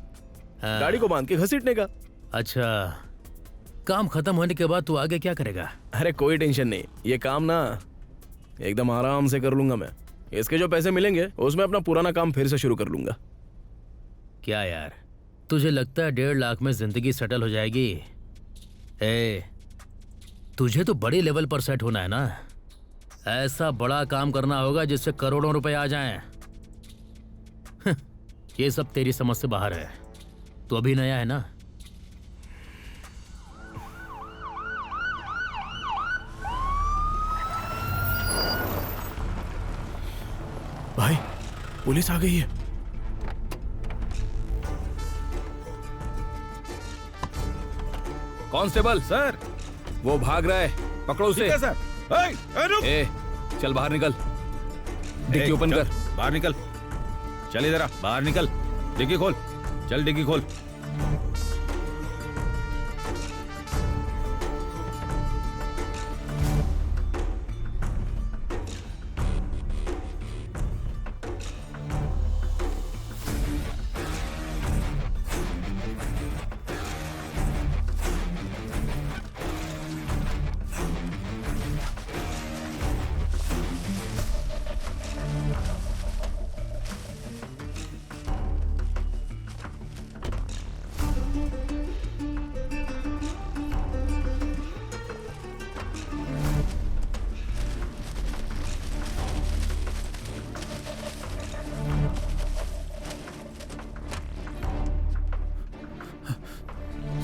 गाड़ी को बांध के घसीटने का। अच्छा, काम खत्म होने के बाद तू आगे क्या करेगा? अरे कोई टेंशन नहीं, ये काम ना एकदम आराम से कर लूंगा मैं। इसके जो पैसे मिलेंगे उसमें अपना पुराना काम फिर से शुरू कर लूंगा। क्या यार, तुझे लगता है 1.5 लाख में जिंदगी सेटल हो जाएगी? तुझे तो बड़े लेवल पर सेट होना है ना। ऐसा बड़ा काम करना होगा जिससे करोड़ों रुपए आ जाएं। ये सब तेरी समझ से बाहर है। तू अभी नया है ना। पुलिस आ गई है। कांस्टेबल सर, वो भाग रहा है, पकड़ो उसे। ठीक है सर। रुक। ए, चल बाहर निकल, डिक्की ओपन चल, कर। बाहर निकल, चल इधर आ, बाहर निकल, डिक्की खोल, चल डिक्की खोल।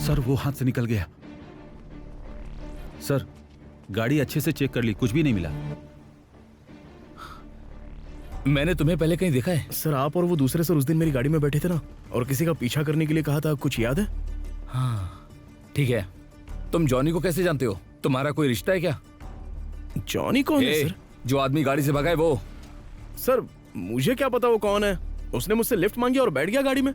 सर, वो हाथ से निकल गया। सर, गाड़ी अच्छे से चेक कर ली, कुछ भी नहीं मिला। मैंने तुम्हें पहले कहीं देखा है? सर, आप और वो दूसरे सर उस दिन मेरी गाड़ी में बैठे थे ना, और किसी का पीछा करने के लिए कहा था, कुछ याद है? हाँ, ठीक है। तुम जॉनी को कैसे जानते हो? तुम्हारा कोई रिश्ता है क्या? जॉनी कौन है सर? जो आदमी गाड़ी से भगा है वो। सर, मुझे क्या पता वो कौन है। उसने मुझसे लिफ्ट मांगी और बैठ गया गाड़ी में।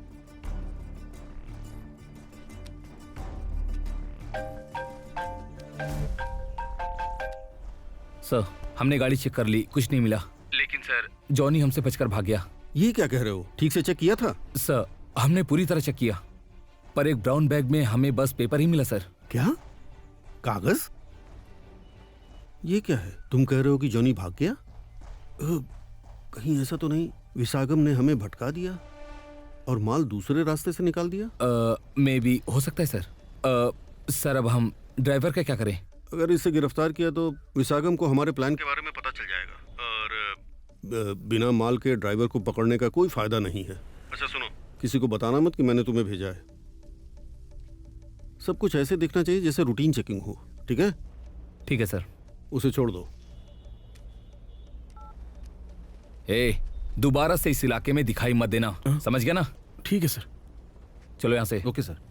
सर, हमने गाड़ी चेक कर ली, कुछ नहीं मिला। लेकिन सर, जॉनी हमसे बचकर भाग गया। ये क्या कह रहे हो? ठीक से चेक किया था? सर, हमने पूरी तरह चेक किया, पर एक ब्राउन बैग में हमें बस पेपर ही मिला सर। क्या? कागज? ये क्या है? तुम कह रहे हो कि जॉनी भाग गया? कहीं ऐसा तो नहीं विसागम ने हमें भटका दिया और माल दूसरे रास्ते से निकाल दिया? मे बी, हो सकता है सर। सर, अब हम ड्राइवर का क्या करें? अगर इसे गिरफ्तार किया तो विसागम को हमारे प्लान के बारे में पता चल जाएगा, और बिना माल के ड्राइवर को पकड़ने का कोई फायदा नहीं है। अच्छा सुनो, किसी को बताना मत कि मैंने तुम्हें भेजा है। सब कुछ ऐसे दिखना चाहिए जैसे रूटीन चेकिंग हो, ठीक है? ठीक है सर। उसे छोड़ दो। दोबारा से इस इलाके में दिखाई मत देना, समझ गया ना? ठीक है सर। चलो यहाँ से। Okay sir.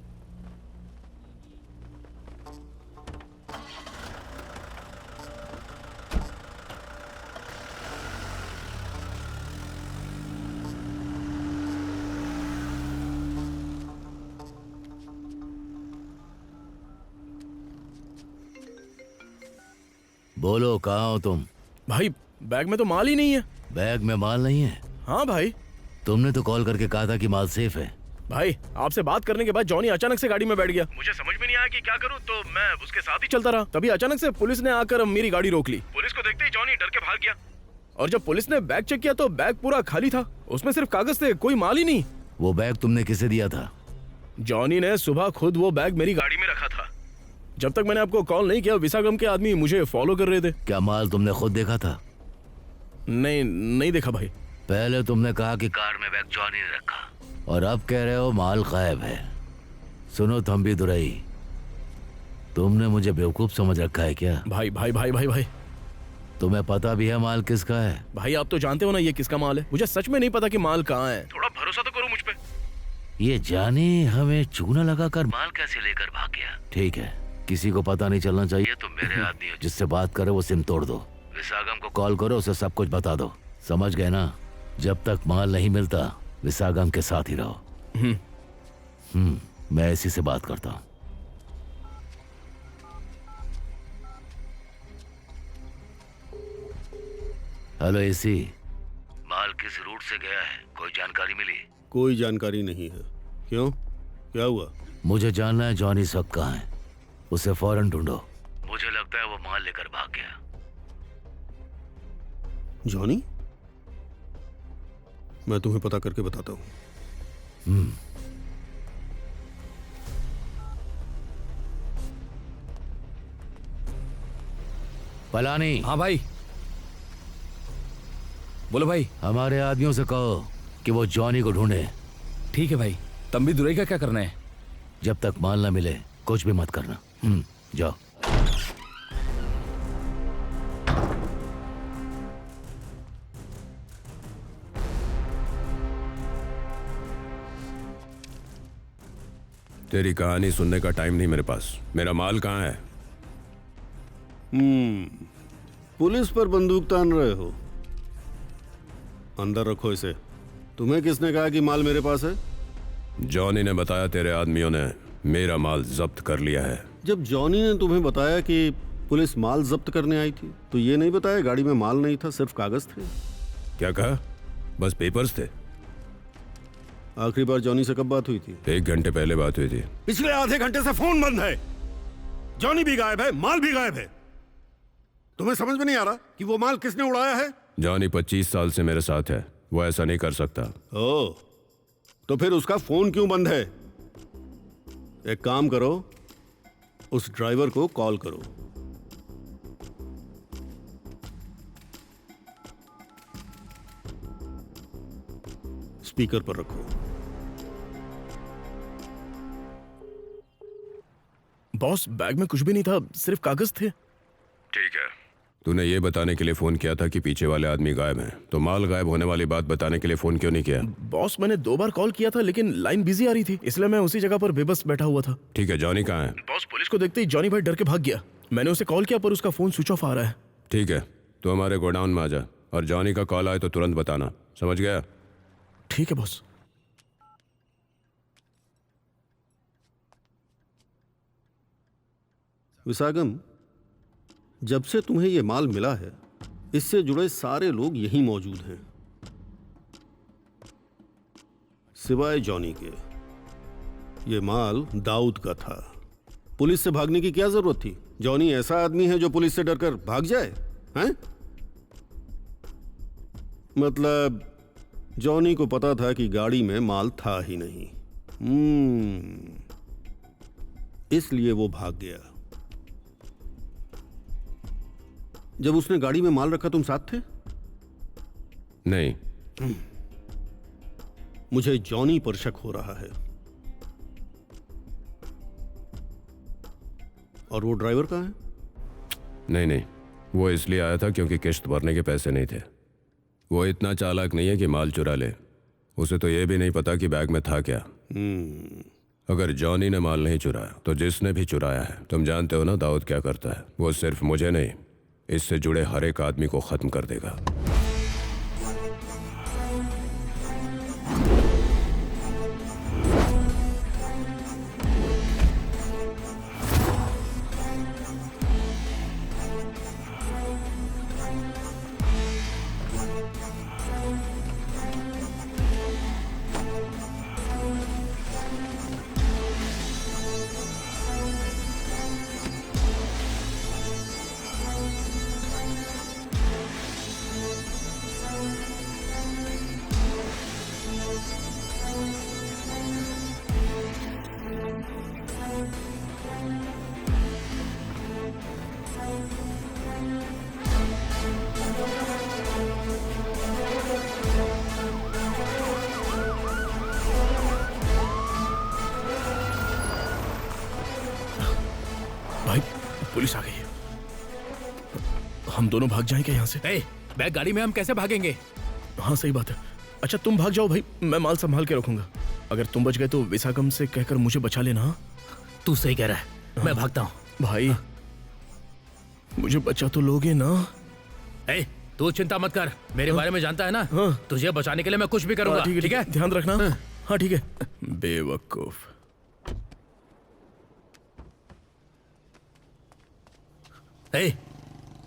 बोलो, कहाँ हो तुम? भाई, बैग में तो माल ही नहीं है। बैग में माल नहीं है? हाँ भाई। तुमने तो कॉल करके कहा था कि माल सेफ है। भाई, आपसे बात करने के बाद जॉनी अचानक से गाड़ी में बैठ गया। मुझे समझ में नहीं आया कि क्या करूं, तो मैं उसके साथ ही चलता रहा। तभी अचानक से पुलिस ने आकर मेरी गाड़ी रोक ली। पुलिस को देखते ही जॉनी डर के भाग गया, और जब पुलिस ने बैग चेक किया तो बैग पूरा खाली था। उसमें सिर्फ कागज थे, कोई माल ही नहीं। वो बैग तुमने किसे दिया था? जॉनी ने सुबह खुद वो बैग मेरी गाड़ी में रखा था। जब तक मैंने आपको कॉल नहीं किया, विसागम के आदमी मुझे फॉलो कर रहे थे। क्या माल तुमने खुद देखा था? नहीं देखा भाई। पहले तुमने कहा कि कार में बैग जॉनी ने रखा, और अब कह रहे हो माल गायब है। सुनो थम्बी दुरई, तुमने मुझे बेवकूफ समझ रखा है क्या? भाई भाई भाई भाई भाई, तुम्हें पता भी है माल किसका है? भाई, आप तो जानते हो ना ये किसका माल है। मुझे सच में नहीं पता कि माल कहाँ है। थोड़ा भरोसा तो करो मुझ पे। ये जाने हमें चूना लगाकर माल कैसे लेकर भाग गया? ठीक है, किसी को पता नहीं चलना चाहिए। तुम मेरे आदमी हो, जिससे बात करे वो सिम तोड़ दो। विसागम को कॉल करो, उसे सब कुछ बता दो। समझ गए ना? जब तक माल नहीं मिलता विसागम के साथ ही रहो। मैं इसी से बात करता हूँ। हेलो एसी, माल किस रूट से गया है? कोई जानकारी मिली? कोई जानकारी नहीं है। क्यों, क्या हुआ? मुझे जानना है जॉनी इस वक्त कहाँ है। उसे फौरन ढूंढो। मुझे लगता है वो माल लेकर भाग गया। जॉनी? मैं तुम्हें पता करके बताता हूँ। पलानी। हाँ भाई। बोलो भाई। हमारे आदमियों से कहो कि वो जॉनी को ढूंढे। ठीक है भाई। तंबी दुरई का क्या करना है? जब तक माल ना मिले कुछ भी मत करना। जाओ। तेरी कहानी सुनने का टाइम नहीं मेरे पास। मेरा माल कहाँ है? पुलिस पर बंदूक तान रहे हो? अंदर रखो इसे। तुम्हें किसने कहा कि माल मेरे पास है? जॉनी ने बताया तेरे आदमियों ने मेरा माल जब्त कर लिया है। जब जॉनी ने तुम्हें बताया कि पुलिस माल जब्त करने आई थी तो ये नहीं बताया गाड़ी में माल नहीं था, सिर्फ कागज थे? क्या कहा? बस पेपर्स थे। आखिरी बार जॉनी से कब बात हुई थी? 1 घंटे पहले बात हुई थी। पिछले आधे घंटे से फोन बंद है। जॉनी भी गायब है, माल भी गायब है। तुम्हें समझ में नहीं आ रहा कि वो माल किसने उड़ाया है? जॉनी 25 साल से मेरे साथ है, वो ऐसा नहीं कर सकता। ओह, तो फिर उसका फोन क्यों बंद है? एक काम करो, उस ड्राइवर को कॉल करो। स्पीकर पर रखो। बॉस, बैग में कुछ भी नहीं था, सिर्फ कागज थे। ठीक है। तूने ये बताने के लिए फोन किया था कि पीछे वाले आदमी गायब हैं, तो माल गायब होने वाली बात बताने के लिए फोन क्यों नहीं किया? बॉस, मैंने 2 बार कॉल किया था लेकिन लाइन बिजी आ रही थी, इसलिए मैं उसी जगह पर बेबस बैठा हुआ था। ठीक है, जॉनी कहाँ है? बॉस, पुलिस को देखते ही जॉनी भाई डर के भाग गया। मैंने उसे कॉल किया पर उसका फोन स्विच ऑफ आ रहा है। ठीक है, तो हमारे गोडाउन में आ जा और जॉनी का कॉल आए तो तुरंत बताना, समझ गया? ठीक है बॉस। विसागम, जब से तुम्हें यह माल मिला है इससे जुड़े सारे लोग यहीं मौजूद हैं सिवाय जॉनी के। यह माल दाऊद का था। पुलिस से भागने की क्या जरूरत थी? जॉनी ऐसा आदमी है जो पुलिस से डरकर भाग जाए? हैं? मतलब जॉनी को पता था कि गाड़ी में माल था ही नहीं, इसलिए वो भाग गया। जब उसने गाड़ी में माल रखा तुम साथ थे? नहीं। मुझे जॉनी पर शक हो रहा है। और वो ड्राइवर कहाँ है? नहीं, वो इसलिए आया था क्योंकि किश्त भरने के पैसे नहीं थे। वो इतना चालाक नहीं है कि माल चुरा ले। उसे तो यह भी नहीं पता कि बैग में था क्या। अगर जॉनी ने माल नहीं चुराया तो जिसने भी चुराया है, तुम जानते हो ना दाऊद क्या करता है? वो सिर्फ मुझे नहीं, इससे जुड़े हर एक आदमी को खत्म कर देगा। भाई, पुलिस आ गई है। हम दोनों भाग जाएं क्या यहाँ से? बैग गाड़ी में हम कैसे भागेंगे? हाँ सही बात है। अच्छा तुम भाग जाओ भाई, मैं माल संभाल के रखूंगा। अगर तुम बच गए तो विसागम से कहकर मुझे बचा लेना। तू सही कह रहा है, मैं भागता हूँ। भाई मुझे बचा तो लोगे ना? तू चिंता मत कर, मेरे बारे में जानता है ना। तुझे बचाने के लिए मैं कुछ भी करूंगा। ठीक है, ध्यान रखना। हाँ ठीक है। बेवकूफ।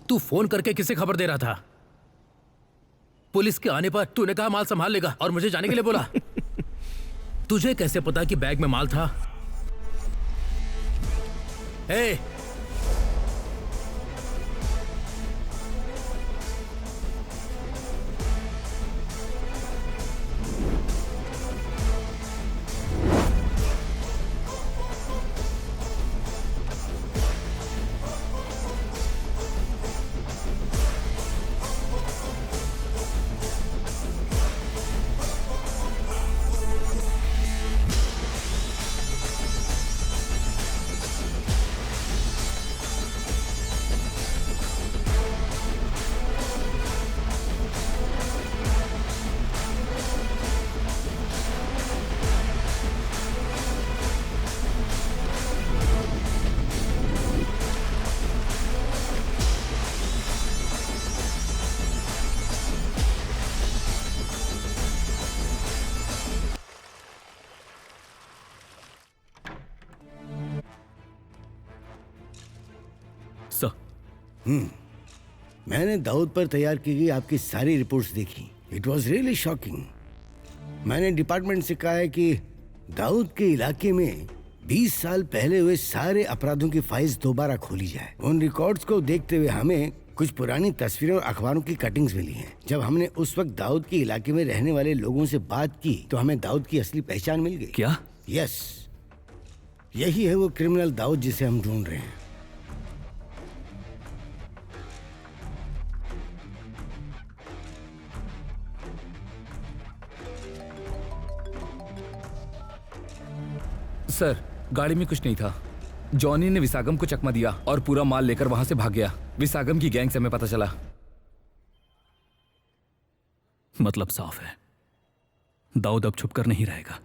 तू फोन करके किसे खबर दे रहा था? पुलिस के आने पर तूने कहा माल संभाल लेगा और मुझे जाने के लिए बोला। तुझे कैसे पता कि बैग में माल था? मैंने दाऊद पर तैयार की गई आपकी सारी रिपोर्ट्स देखी। It was really shocking. मैंने डिपार्टमेंट से कहा है कि दाऊद के इलाके में 20 साल पहले हुए सारे अपराधों की फाइल्स दोबारा खोली जाए। उन रिकॉर्ड्स को देखते हुए हमें कुछ पुरानी तस्वीरें और अखबारों की कटिंग्स मिली हैं। जब हमने उस वक्त दाऊद के इलाके में रहने वाले लोगों से बात की तो हमें दाऊद की असली पहचान मिल गई। क्या? यस, यही है वो क्रिमिनल दाऊद जिसे हम ढूंढ रहे हैं। सर, गाड़ी में कुछ नहीं था। जॉनी ने विसागम को चकमा दिया और पूरा माल लेकर वहां से भाग गया। विसागम की गैंग से हमें पता चला। मतलब साफ है, दाऊद अब छुपकर नहीं रहेगा।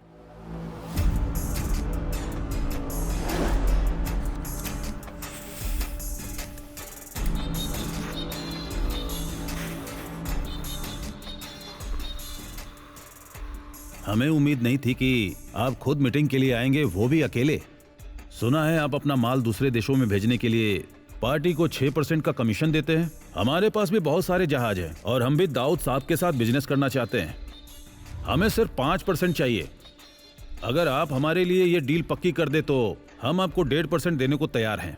हमें उम्मीद नहीं थी कि आप खुद मीटिंग के लिए आएंगे, वो भी अकेले। सुना है आप अपना माल दूसरे देशों में भेजने के लिए पार्टी को 6% का कमीशन देते हैं। हमारे पास भी बहुत सारे जहाज हैं और हम भी दाऊद साहब के साथ बिजनेस करना चाहते हैं। हमें सिर्फ 5% चाहिए। अगर आप हमारे लिए ये डील पक्की कर दे तो हम आपको 1.5% देने को तैयार हैं।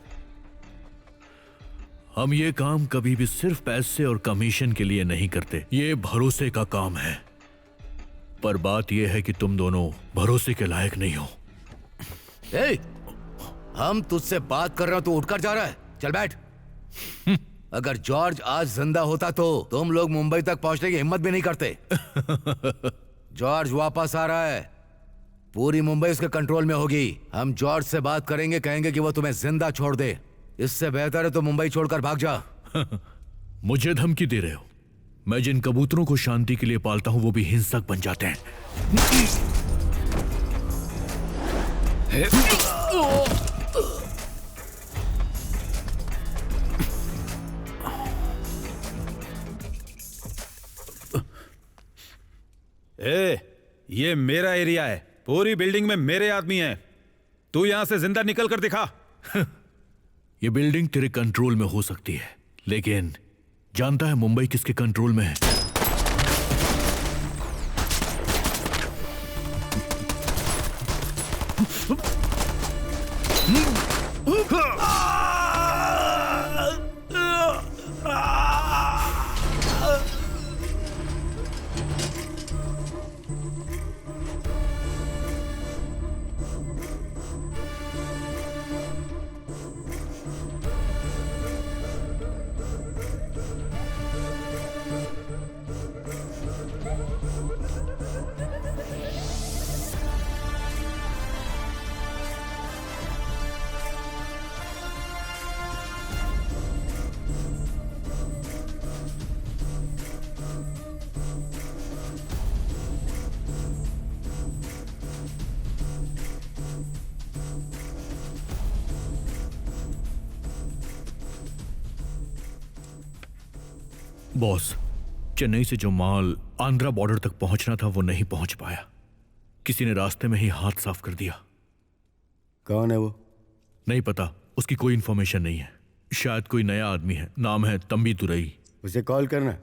हम ये काम कभी भी सिर्फ पैसे और कमीशन के लिए नहीं करते। ये भरोसे का काम है। पर बात यह है कि तुम दोनों भरोसे के लायक नहीं हो। ए, हम तुझसे बात कर रहे हो तो उठकर जा रहा है। चल बैठ। अगर जॉर्ज आज जिंदा होता तो तुम लोग मुंबई तक पहुंचने की हिम्मत भी नहीं करते। जॉर्ज वापस आ रहा है। पूरी मुंबई उसके कंट्रोल में होगी। हम जॉर्ज से बात करेंगे, कहेंगे कि वो तुम्हें जिंदा छोड़ दे। इससे बेहतर है तो मुंबई छोड़कर भाग जा। मुझे धमकी दे रहे हो? मैं जिन कबूतरों को शांति के लिए पालता हूं वो भी हिंसक बन जाते हैं। ये मेरा एरिया है। पूरी बिल्डिंग में मेरे आदमी हैं। तू यहां से जिंदा निकल कर दिखा। ये बिल्डिंग तेरे कंट्रोल में हो सकती है, लेकिन जानता है मुंबई किसके कंट्रोल में है? बॉस, चेन्नई से जो माल आंध्रा बॉर्डर तक पहुंचना था वो नहीं पहुंच पाया। किसी ने रास्ते में ही हाथ साफ कर दिया। कौन है वो? नहीं पता, उसकी कोई इंफॉर्मेशन नहीं है। शायद कोई नया आदमी है। नाम है तंबी तुरई। उसे कॉल करना।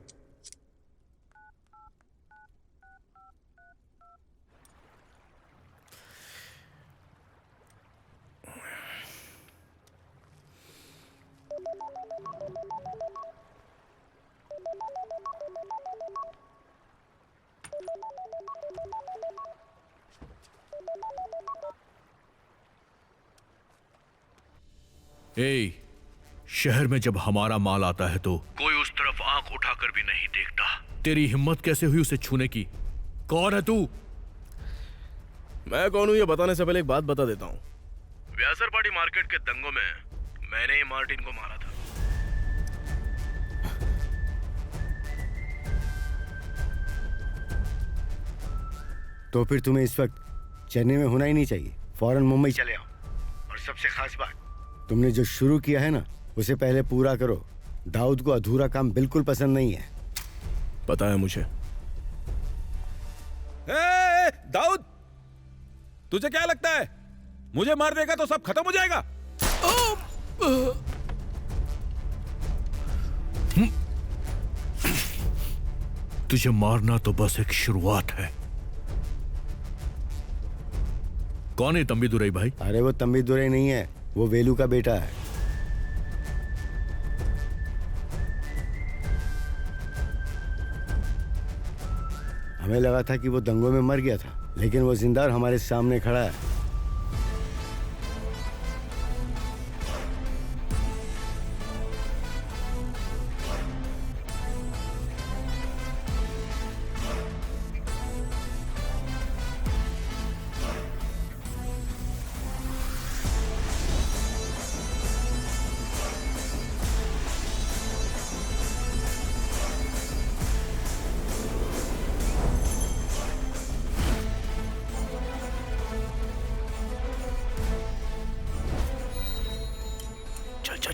शहर में जब हमारा माल आता है तो कोई उस तरफ आंख उठाकर भी नहीं देखता। तेरी हिम्मत कैसे हुई उसे छूने की? कौन है तू? मैं कौन हूं ये बताने से पहले एक बात बता देता हूं। व्यासरपाटी मार्केट के दंगों में मैंने ही मार्टिन को मारा था। तो फिर तुम्हें इस वक्त चेन्नई में होना ही नहीं चाहिए। फौरन मुंबई चले आओ। और सबसे खास बात, तुमने जो शुरू किया है ना, उसे पहले पूरा करो। दाऊद को अधूरा काम बिल्कुल पसंद नहीं है। पता है मुझे। दाऊद, तुझे क्या लगता है मुझे मार देगा तो सब खत्म हो जाएगा? तुझे मारना तो बस एक शुरुआत है। कौन है तंबीदुरई भाई? अरे वो तंबीदुरई नहीं है, वो वेलू का बेटा है। हमें लगा था कि वो दंगों में मर गया था, लेकिन वो जिंदा और हमारे सामने खड़ा है।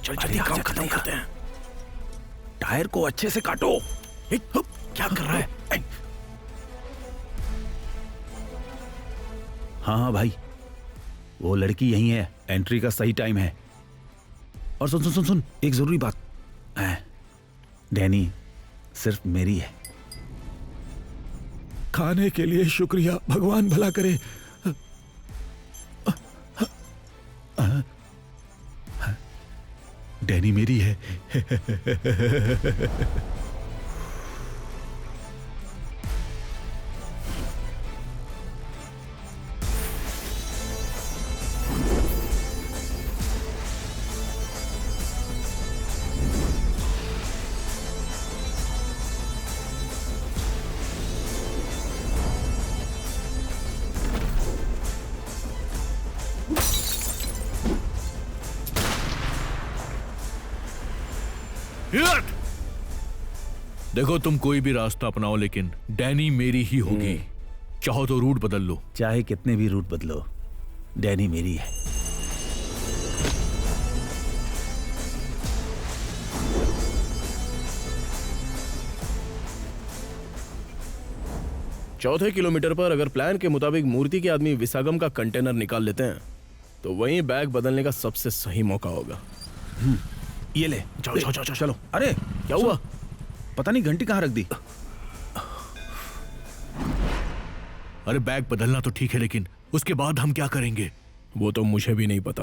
चल जल्दी काम खत्म करते हैं। टायर को अच्छे से काटो। क्या कर रहा है? हाँ हाँ भाई, वो लड़की यही है, एंट्री का सही टाइम है। और सुन सुन सुन सुन, एक जरूरी बात, डैनी सिर्फ मेरी है। खाने के लिए शुक्रिया, भगवान भला करे। डैनी मेरी है। देखो, तुम कोई भी रास्ता अपनाओ, लेकिन डैनी मेरी ही होगी। चाहो तो रूट बदल लो। चाहे कितने भी रूट बदलो, डैनी मेरी है। चौथे किलोमीटर पर अगर प्लान के मुताबिक मूर्ति के आदमी विसागम का कंटेनर निकाल लेते हैं तो वहीं बैग बदलने का सबसे सही मौका होगा। ये ले, जाओ जाओ जाओ चलो। अरे क्या हुआ? पता नहीं घंटी कहाँ रख दी। अरे बैग बदलना तो ठीक है, लेकिन उसके बाद हम क्या करेंगे? वो तो मुझे भी नहीं पता।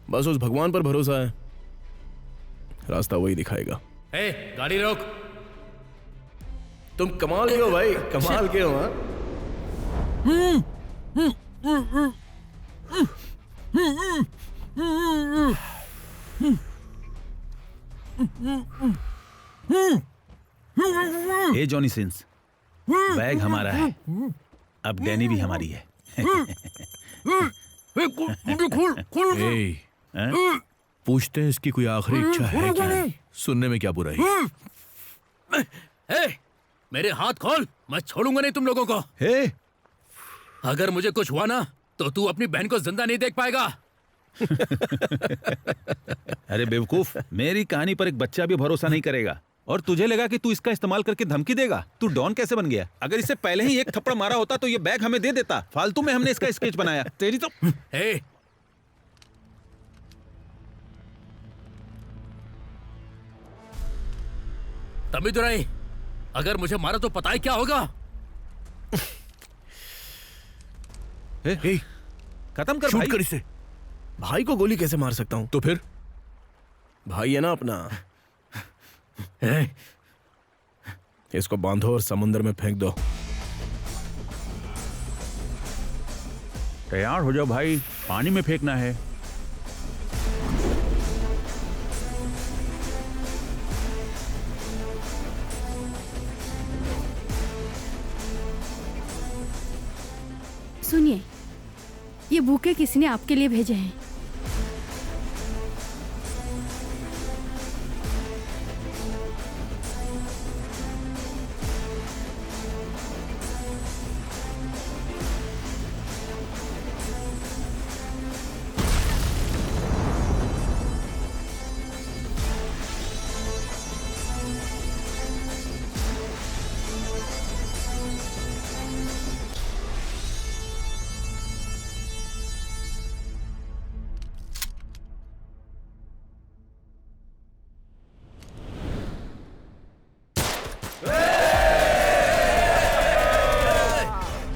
बस उस भगवान पर भरोसा है, रास्ता वही दिखाएगा। ए, गाड़ी रोक। तुम कमाल के हो भाई, कमाल के हो। ए जॉनी सिंस, बैग हमारा है, अब डैनी भी हमारी है। पूछते हैं इसकी कोई आखिरी इच्छा है क्या? सुनने में क्या बुराई? मेरे हाथ खोल, मैं छोड़ूंगा नहीं तुम लोगों को। अगर मुझे कुछ हुआ ना तो तू अपनी बहन को जिंदा नहीं देख पाएगा। अरे बेवकूफ, मेरी कहानी पर एक बच्चा भी भरोसा नहीं करेगा। और तुझे लगा कि तू इसका इस्तेमाल करके धमकी देगा? तू डॉन कैसे बन गया? अगर इससे पहले ही एक थप्पड़ मारा होता तो ये बैग हमें दे देता। फालतू में हमने इसका स्केच बनाया। तेरी तो तंबीदुरई, अगर मुझे मारा तो पता है क्या होगा? खत्म कर शूट भाई। कर इसे। भाई को गोली कैसे मार सकता हूं? तो फिर भाई है ना अपना। इसको बांधो और समुद्र में फेंक दो। तैयार हो जाओ भाई, पानी में फेंकना है। सुनिए, ये बुके किसी ने आपके लिए भेजे हैं।